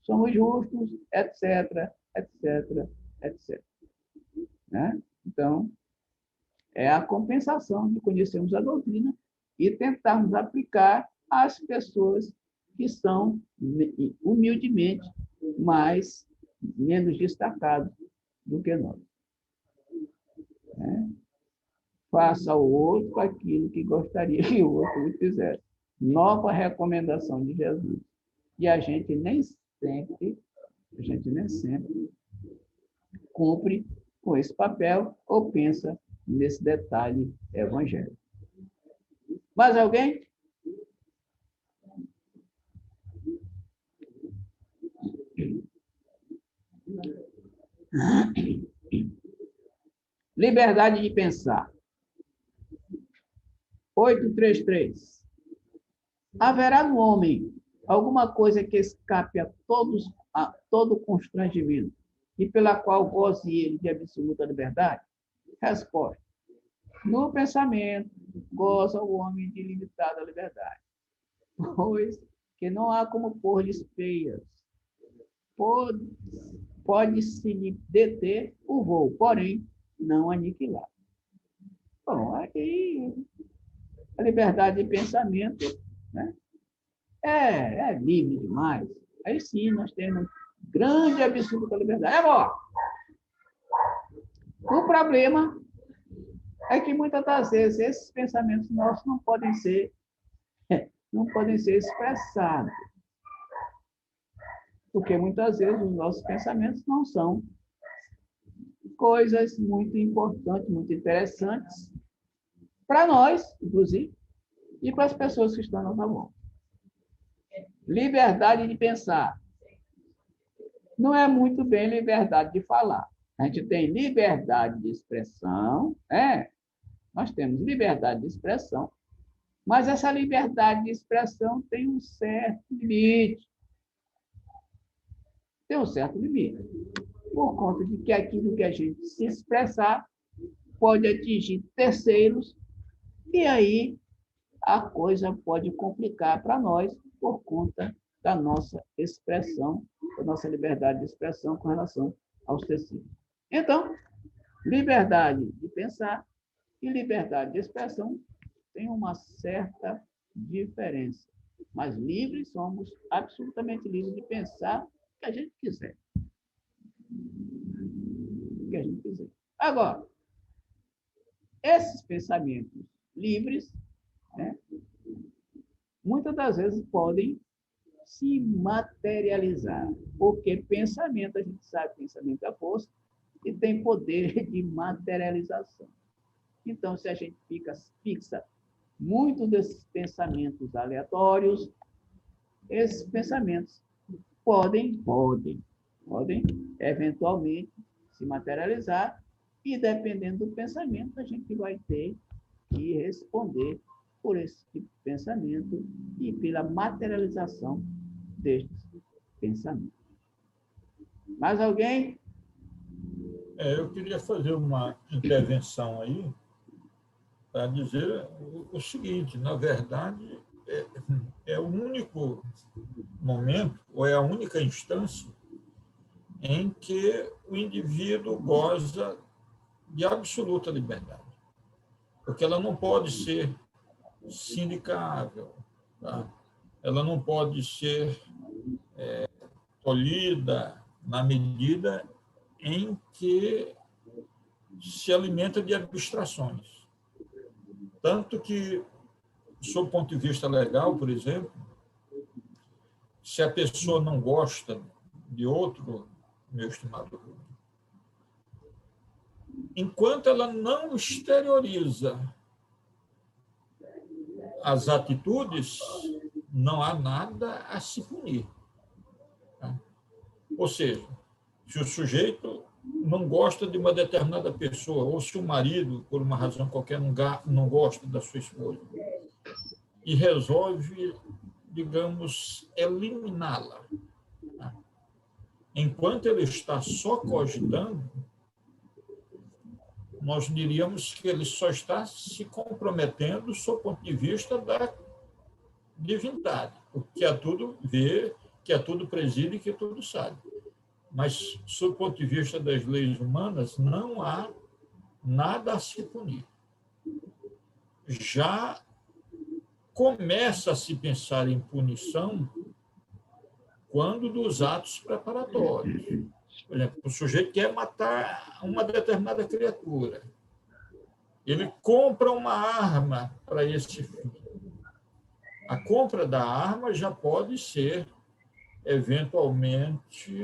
Speaker 3: Somos justos, etc, etc, etc. Né? Então, é a compensação de conhecermos a doutrina e tentarmos aplicar às pessoas que são humildemente menos destacados do que nós. Né? Faça ao outro aquilo que gostaria que o outro lhe fizesse. Nova recomendação de Jesus. E a gente nem sempre cumpre com esse papel ou pensa nesse detalhe evangélico. Mais alguém? Liberdade de pensar. 833. Haverá no homem alguma coisa que escape a todo constrangimento e pela qual goze ele de absoluta liberdade? Resposta. No pensamento, goza o homem de limitada liberdade, pois que não há como pôr-lhes peias. Pode-se lhe deter o voo, porém, não aniquilar. Bom, aqui a liberdade de pensamento, né, é livre demais. Aí sim, nós temos grande e absoluta liberdade. É bom. O problema é que muitas das vezes esses pensamentos nossos não podem ser expressados. Porque muitas vezes os nossos pensamentos não são coisas muito importantes, muito interessantes para nós, inclusive, e para as pessoas que estão à nossa volta. Liberdade de pensar. Não é muito bem liberdade de falar. A gente tem liberdade de expressão, nós temos liberdade de expressão, mas essa liberdade de expressão tem um certo limite. Tem um certo limite. Por conta de que aquilo que a gente se expressar pode atingir terceiros, e aí a coisa pode complicar para nós por conta da nossa expressão, da nossa liberdade de expressão com relação aos terceiros. Então, liberdade de pensar e liberdade de expressão têm uma certa diferença. Mas livres somos, absolutamente livres de pensar o que a gente quiser. O que a gente quiser. Agora, esses pensamentos livres, né, muitas das vezes podem se materializar, porque pensamento, a gente sabe, pensamento é força, e tem poder de materialização. Então, se a gente fixa muito desses pensamentos aleatórios, esses pensamentos podem eventualmente se materializar, e dependendo do pensamento, a gente vai ter que responder por esse tipo de pensamento e pela materialização destes pensamentos. Mais alguém?
Speaker 4: Eu queria fazer uma intervenção aí para dizer o seguinte: na verdade, é o único momento, ou é a única instância, em que o indivíduo goza de absoluta liberdade, porque ela não pode ser sindicável, tá? Ela não pode ser tolhida na medida em que se alimenta de abstrações. Tanto que, sob o ponto de vista legal, por exemplo, se a pessoa não gosta de outro, meu estimado, enquanto ela não exterioriza as atitudes, não há nada a se punir. Tá? Ou seja, se o sujeito não gosta de uma determinada pessoa, ou se o marido, por uma razão qualquer, não gosta da sua esposa, e resolve, digamos, eliminá-la, tá? Enquanto ele está só cogitando, nós diríamos que ele só está se comprometendo sob o ponto de vista da divindade, que a tudo vê, que a tudo preside e que tudo sabe. Mas, sob o ponto de vista das leis humanas, não há nada a se punir. Já começa a se pensar em punição quando dos atos preparatórios. Por exemplo, o sujeito quer matar uma determinada criatura. Ele compra uma arma para esse fim. A compra da arma já pode ser, eventualmente,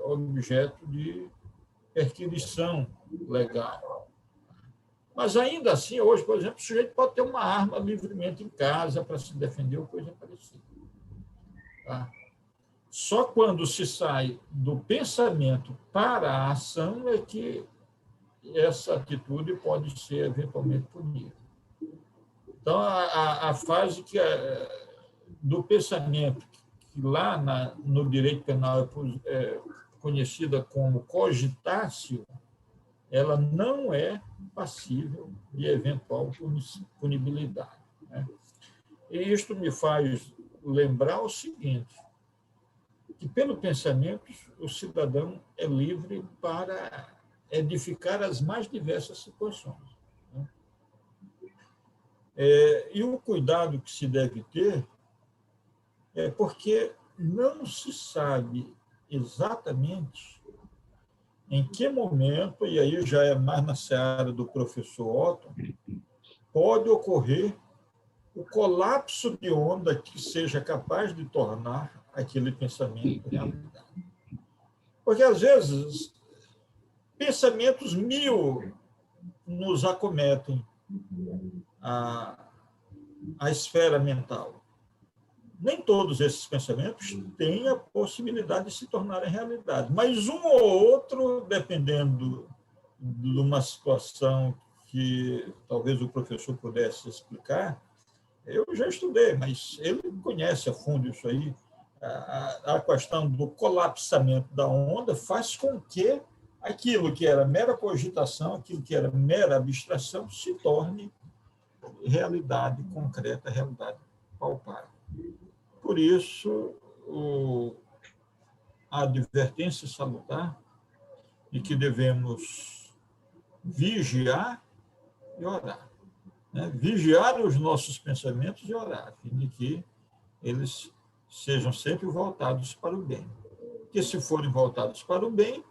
Speaker 4: objeto de perquisição legal. Mas, ainda assim, hoje, por exemplo, o sujeito pode ter uma arma livremente em casa para se defender ou coisa parecida. Tá? Só quando se sai do pensamento para a ação é que essa atitude pode ser eventualmente punida. Então, a fase do pensamento, que lá no direito penal é conhecida como cogitácio, ela não é passível de eventual punibilidade, né? E isto me faz lembrar o seguinte, que pelo pensamento o cidadão é livre para edificar as mais diversas situações, né? E o cuidado que se deve ter é porque não se sabe exatamente em que momento, e aí já é mais na seara do professor Otto, pode ocorrer o colapso de onda que seja capaz de tornar aquele pensamento realidade. Porque, às vezes, pensamentos mil nos acometem a esfera mental. Nem todos esses pensamentos têm a possibilidade de se tornarem realidade, mas um ou outro, dependendo de uma situação que talvez o professor pudesse explicar, eu já estudei, mas ele conhece a fundo isso aí. A questão do colapsamento da onda faz com que aquilo que era mera cogitação, aquilo que era mera abstração, se torne realidade concreta, realidade palpável. Por isso, a advertência salutar de que devemos vigiar e orar, né? Vigiar os nossos pensamentos e orar, a fim de que eles sejam sempre voltados para o bem. Que se forem voltados para o bem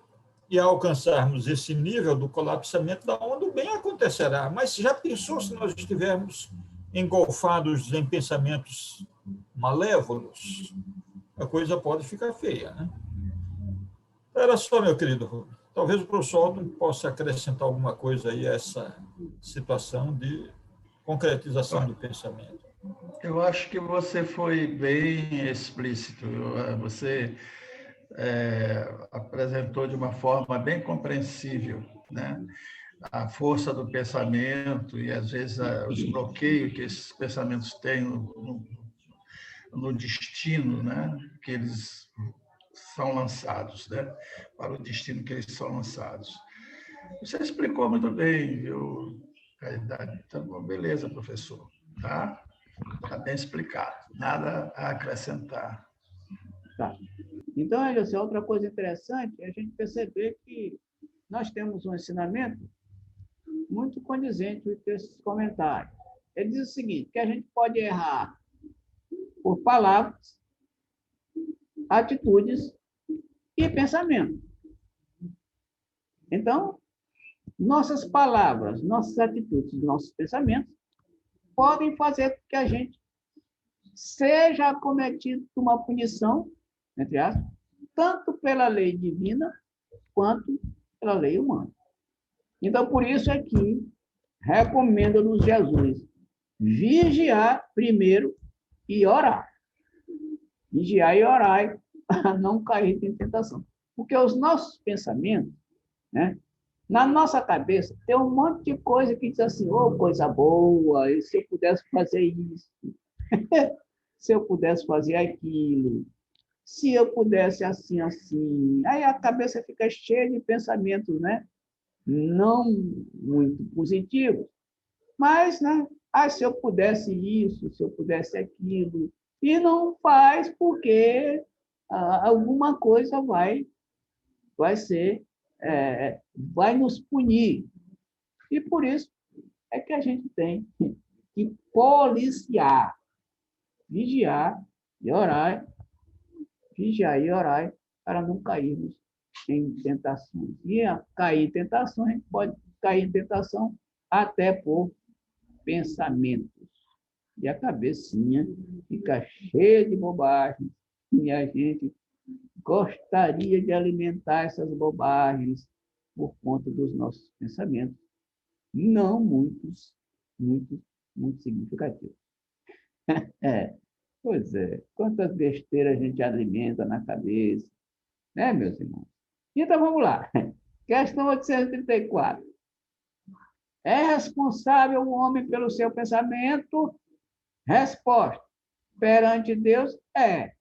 Speaker 4: e alcançarmos esse nível do colapsamento da onda, o bem acontecerá. Mas já pensou se nós estivermos engolfados em pensamentos malévolos? A coisa pode ficar feia, né? Era só, meu querido Rubens. Talvez o professor Otto possa acrescentar alguma coisa aí a essa situação de concretização do pensamento.
Speaker 5: Eu acho que você foi bem explícito. Você apresentou de uma forma bem compreensível, né, a força do pensamento e, às vezes, os bloqueios que esses pensamentos têm no destino, né, que eles são lançados, né, para o destino que eles são lançados. Você explicou muito bem, viu, Caridade? Então, beleza, professor. Tá? Está bem explicado. Nada a acrescentar.
Speaker 3: Tá. Então, olha só, outra coisa interessante é a gente perceber que nós temos um ensinamento muito condizente com esses comentários. Ele diz o seguinte, que a gente pode errar por palavras, atitudes e pensamento. Então, nossas palavras, nossas atitudes, nossos pensamentos podem fazer com que a gente seja acometido por uma punição, entre aspas, tanto pela lei divina quanto pela lei humana. Então, por isso é que recomenda-nos Jesus vigiar primeiro e orar. Vigiar e orar para não cair em tentação. Porque os nossos pensamentos, né, na nossa cabeça, tem um monte de coisa que diz assim, oh, coisa boa, e se eu pudesse fazer isso, se eu pudesse fazer aquilo, se eu pudesse assim, assim. Aí a cabeça fica cheia de pensamentos, né? Não muito positivos, mas, né? Ah, se eu pudesse isso, se eu pudesse aquilo. E não faz porque alguma coisa vai ser, vai nos punir. E por isso é que a gente tem que policiar, vigiar e orar, para não cairmos em tentações. E cair em tentação, a gente pode cair em tentação até por pensamentos. E a cabecinha fica cheia de bobagens. E a gente gostaria de alimentar essas bobagens por conta dos nossos pensamentos, não muito significativos. Pois é, quantas besteiras a gente alimenta na cabeça, né, meus irmãos? Então, vamos lá. Questão 834. É responsável o homem pelo seu pensamento? Resposta. Perante Deus, é.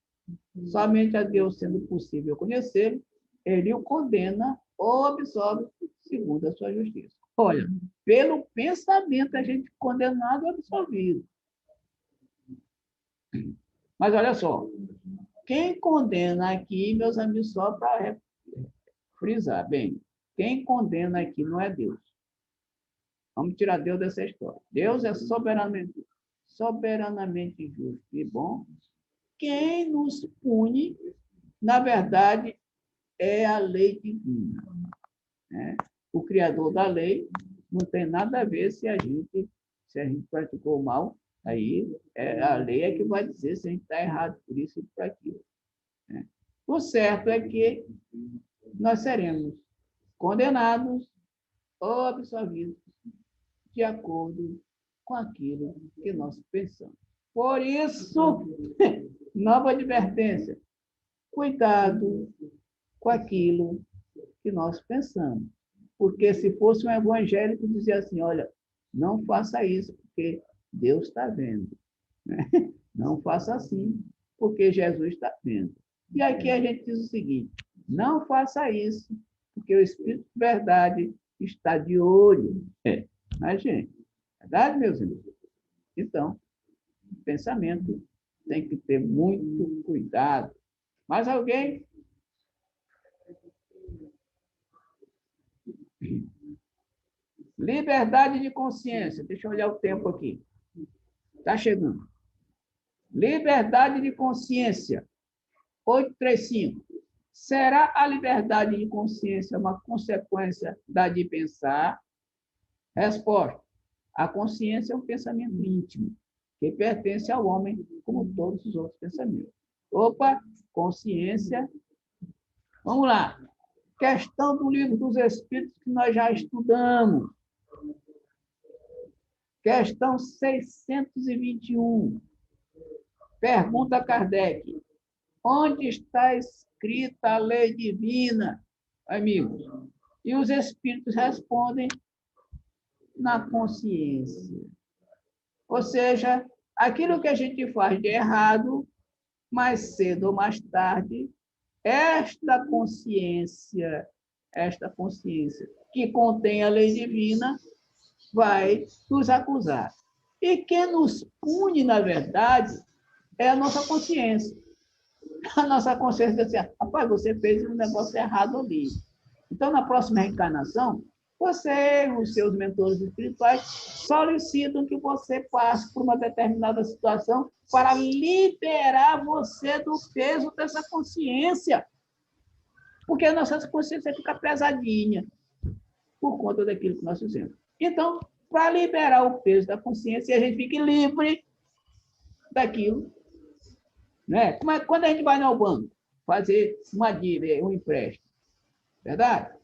Speaker 3: Somente a Deus sendo possível conhecê-lo, ele o condena ou absolve segundo a sua justiça. Olha, pelo pensamento a gente é condenado ou absolvido. Mas olha só, quem condena aqui, meus amigos, só para frisar, bem, quem condena aqui não é Deus. Vamos tirar Deus dessa história. Deus é soberanamente justo e bom. Quem nos pune, na verdade, é a lei divina. Né? O criador da lei não tem nada a ver se a gente praticou mal, aí a lei é que vai dizer se a gente está errado por isso e por aquilo. Né? O certo é que nós seremos condenados ou absolvidos de acordo com aquilo que nós pensamos. Por isso, nova advertência, cuidado com aquilo que nós pensamos. Porque se fosse um evangélico, dizia assim, olha, não faça isso, porque Deus está vendo. Né? Não faça assim, porque Jesus está vendo. E aqui a gente diz o seguinte, não faça isso, porque o Espírito de verdade está de olho. Mas, gente, verdade, meus irmãos? Então, o pensamento tem que ter muito cuidado. Mais alguém? Liberdade de consciência. Deixa eu olhar o tempo aqui. Está chegando. Liberdade de consciência. 835. Será a liberdade de consciência uma consequência da de pensar? Resposta. A consciência é um pensamento íntimo, que pertence ao homem, como todos os outros pensamentos. Opa, consciência. Vamos lá. Questão do Livro dos Espíritos que nós já estudamos. Questão 621. Pergunta a Kardec. Onde está escrita a lei divina, amigos? E os espíritos respondem na consciência. Ou seja, aquilo que a gente faz de errado, mais cedo ou mais tarde, esta consciência que contém a lei divina, vai nos acusar. E quem nos pune, na verdade, é a nossa consciência. A nossa consciência diz assim, rapaz, você fez um negócio errado ali. Então, na próxima reencarnação, você e os seus mentores espirituais solicitam que você passe por uma determinada situação para liberar você do peso dessa consciência. Porque a nossa consciência fica pesadinha por conta daquilo que nós fizemos. Então, para liberar o peso da consciência, a gente fique livre daquilo. Né? Como é, quando a gente vai ao banco fazer uma dívida, um empréstimo, verdade?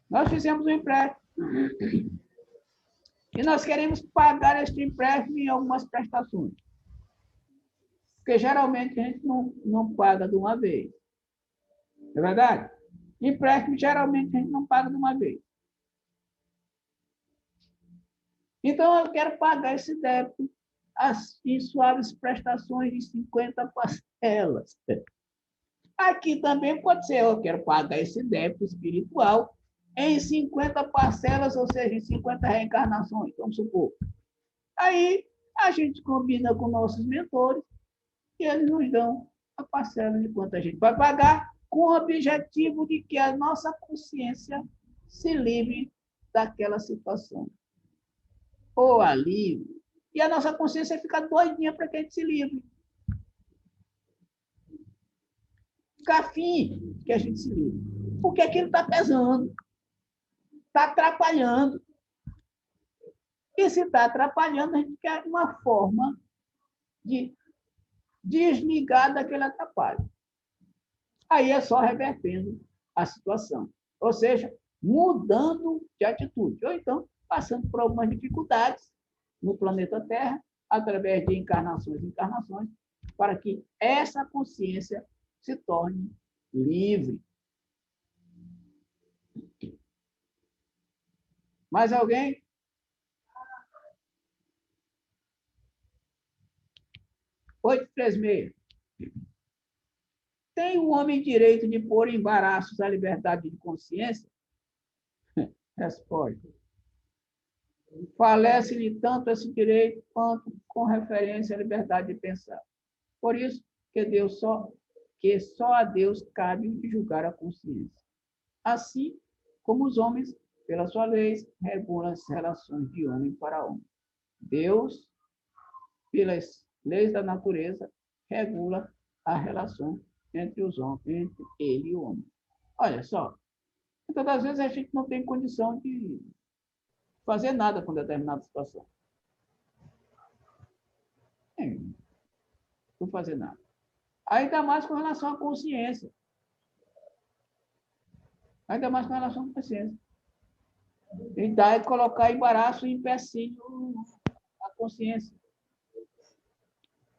Speaker 3: Nós fizemos um empréstimo e nós queremos pagar este empréstimo em algumas prestações. Porque geralmente a gente não paga de uma vez. É verdade? Empréstimo, geralmente, a gente não paga de uma vez. Então, eu quero pagar esse débito em suaves prestações de 50 parcelas. Aqui também pode ser, eu quero pagar esse débito espiritual em 50 parcelas, ou seja, em 50 reencarnações, vamos supor. Aí, a gente combina com nossos mentores e eles nos dão a parcela de quanto a gente vai pagar, com o objetivo de que a nossa consciência se livre daquela situação. Ou alívio. E a nossa consciência fica doidinha para que a gente se livre. Fica afim que a gente se livre. Porque aquilo está pesando. Está atrapalhando. E se está atrapalhando, a gente quer uma forma de desligar daquele atrapalho. Aí é só revertendo a situação. Ou seja, mudando de atitude. Ou então, passando por algumas dificuldades no planeta Terra, através de encarnações e encarnações, para que essa consciência se torne livre. Mais alguém? 836. Tem o homem direito de pôr em embaraços a liberdade de consciência? Resposta. Falece-lhe tanto esse direito quanto com referência à liberdade de pensar. Por isso que só a Deus cabe o de julgar a consciência. Assim como os homens, pelas suas leis, regulam as relações de homem para homem. Deus, pelas leis da natureza, regula a relação entre os homens, entre ele e o homem. Olha só, muitas das vezes a gente não tem condição de fazer nada com determinada situação. Não fazer nada. Ainda mais com relação à consciência. Ainda mais com relação à consciência. E daí colocar embaraço e empecilho a consciência.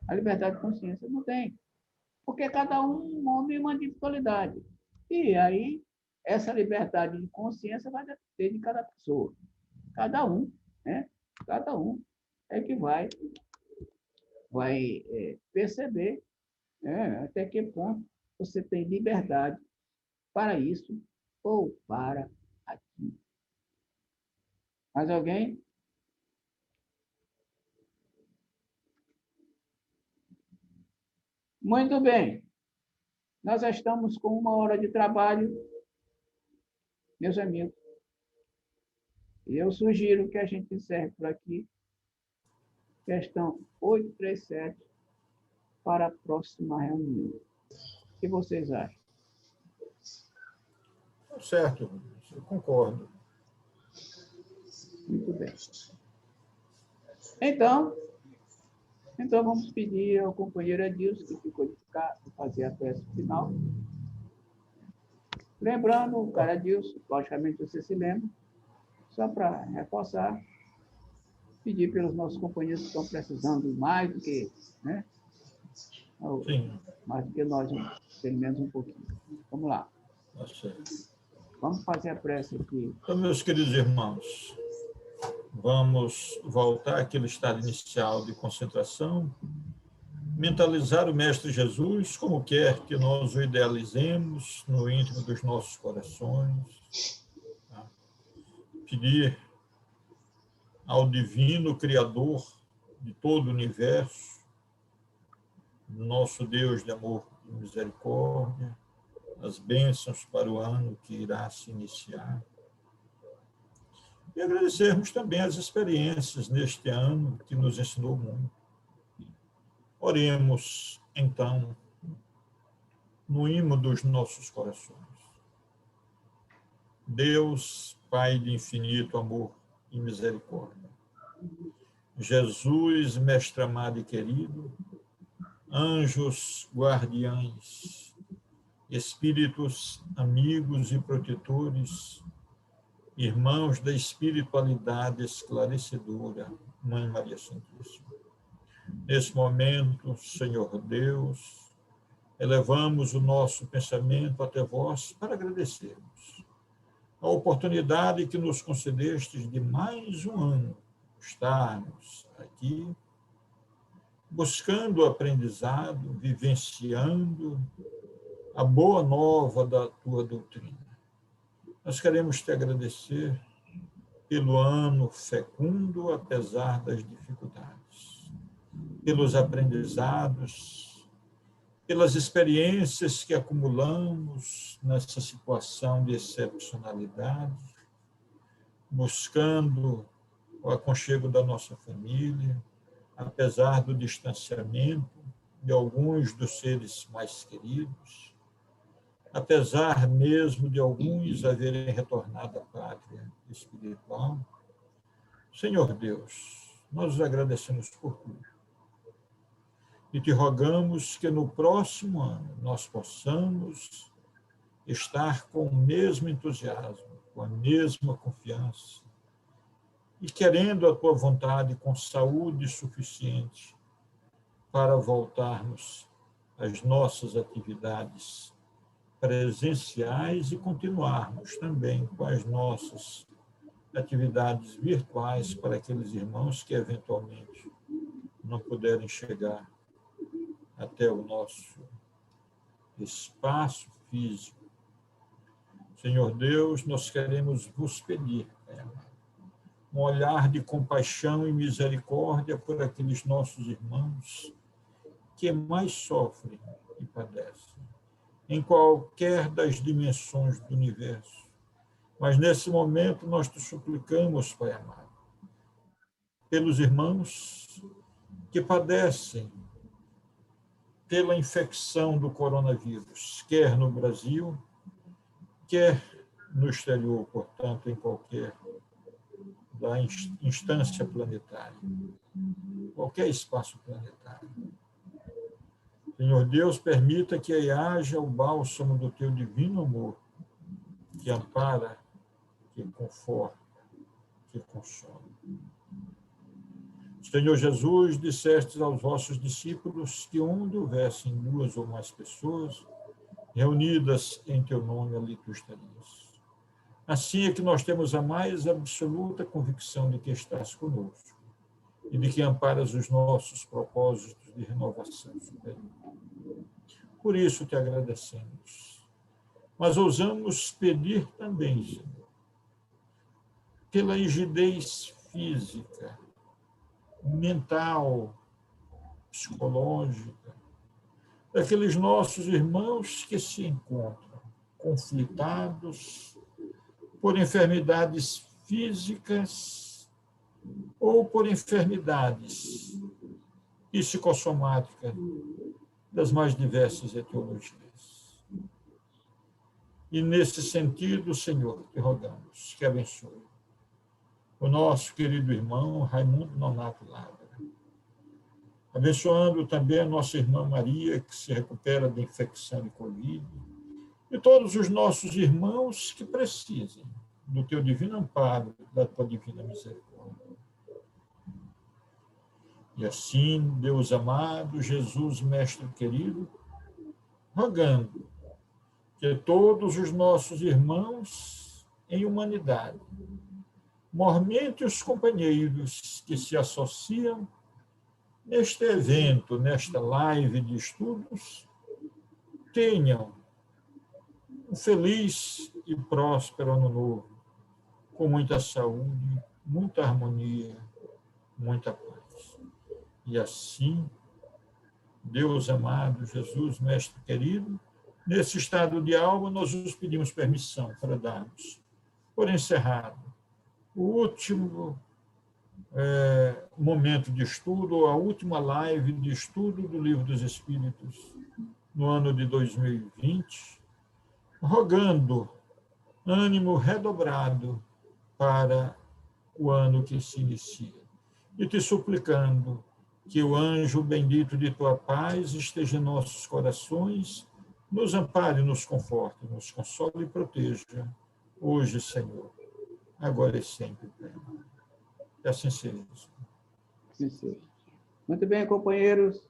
Speaker 3: A liberdade de consciência não tem. Porque cada um homem uma individualidade. E aí, essa liberdade de consciência vai depender de cada pessoa. Cada um, né? Cada um é que vai perceber até que ponto você tem liberdade para isso ou para aquilo. Mais alguém? Muito bem. Nós já estamos com 1 hora de trabalho, meus amigos. E eu sugiro que a gente encerre por aqui. Questão 837 para a próxima reunião. O que vocês acham?
Speaker 4: Certo, eu concordo.
Speaker 3: Muito bem. Então vamos pedir ao companheiro Adilson que ficou de fazer a prece final. Lembrando, o cara Adilson, logicamente você se lembra, só para reforçar, pedir pelos nossos companheiros que estão precisando mais do que, né?
Speaker 4: Sim.
Speaker 3: Mais do que nós, pelo menos um pouquinho. Vamos lá.
Speaker 4: Tá certo.
Speaker 3: Vamos fazer a prece aqui.
Speaker 4: Então, meus queridos irmãos, vamos voltar àquele estado inicial de concentração, mentalizar o Mestre Jesus como quer que nós o idealizemos no íntimo dos nossos corações, tá? Pedir ao Divino Criador de todo o universo, nosso Deus de amor e misericórdia, as bênçãos para o ano que irá se iniciar. E agradecermos também as experiências neste ano que nos ensinou muito. Oremos, então, no imo dos nossos corações. Deus, Pai de infinito amor e misericórdia, Jesus, Mestre amado e querido, anjos guardiães, espíritos amigos e protetores, irmãos da espiritualidade esclarecedora, Mãe Maria Santíssima. Nesse momento, Senhor Deus, elevamos o nosso pensamento até vós para agradecermos a oportunidade que nos concedestes de mais um ano estarmos aqui, buscando o aprendizado, vivenciando a boa nova da tua doutrina. Nós queremos te agradecer pelo ano fecundo, apesar das dificuldades, pelos aprendizados, pelas experiências que acumulamos nessa situação de excepcionalidade, buscando o aconchego da nossa família, apesar do distanciamento de alguns dos seres mais queridos, apesar mesmo de alguns haverem retornado à pátria espiritual. Senhor Deus, nós os agradecemos por tudo. E te rogamos que no próximo ano nós possamos estar com o mesmo entusiasmo, com a mesma confiança, e querendo a tua vontade com saúde suficiente para voltarmos às nossas atividades presenciais e continuarmos também com as nossas atividades virtuais para aqueles irmãos que eventualmente não puderem chegar até o nosso espaço físico. Senhor Deus, nós queremos vos pedir, Pai amado, um olhar de compaixão e misericórdia por aqueles nossos irmãos que mais sofrem e padecem, em qualquer das dimensões do universo. Mas nesse momento nós te suplicamos, Pai amado, pelos irmãos que padecem pela infecção do coronavírus, quer no Brasil, quer no exterior, portanto, em qualquer da instância planetária, qualquer espaço planetário. Senhor Deus, permita que aí haja o bálsamo do teu divino amor, que ampara, que conforta, que consola. Senhor Jesus, dissestes aos vossos discípulos que onde houvessem 2 ou mais pessoas reunidas em teu nome, ali tu estarias. Assim é que nós temos a mais absoluta convicção de que estás conosco e de que amparas os nossos propósitos de renovação superior. Por isso te agradecemos. Mas ousamos pedir também, Senhor, pela rigidez física, mental, psicológica, daqueles nossos irmãos que se encontram conflitados por enfermidades físicas ou por enfermidades psicossomáticas das mais diversas etiologias. E nesse sentido, Senhor, te rogamos que abençoe o nosso querido irmão Raimundo Nonato Ladra, abençoando também a nossa irmã Maria, que se recupera da infecção de Covid, e todos os nossos irmãos que precisem do teu divino amparo, da tua divina misericórdia. E assim, Deus amado, Jesus, Mestre querido, rogando que todos os nossos irmãos em humanidade, mormente os companheiros que se associam neste evento, nesta live de estudos, tenham um feliz e próspero ano novo, com muita saúde, muita harmonia, muita paz. E assim, Deus amado, Jesus, Mestre querido, nesse estado de alma, nós nos pedimos permissão para darmos, por encerrado, o último momento de estudo, a última live de estudo do Livro dos Espíritos no ano de 2020, rogando ânimo redobrado para o ano que se inicia e te suplicando que o anjo bendito de tua paz esteja em nossos corações, nos ampare, nos conforte, nos console e proteja, hoje, Senhor, agora e sempre. Que assim seja.
Speaker 3: Sim, sim. Muito bem, companheiros.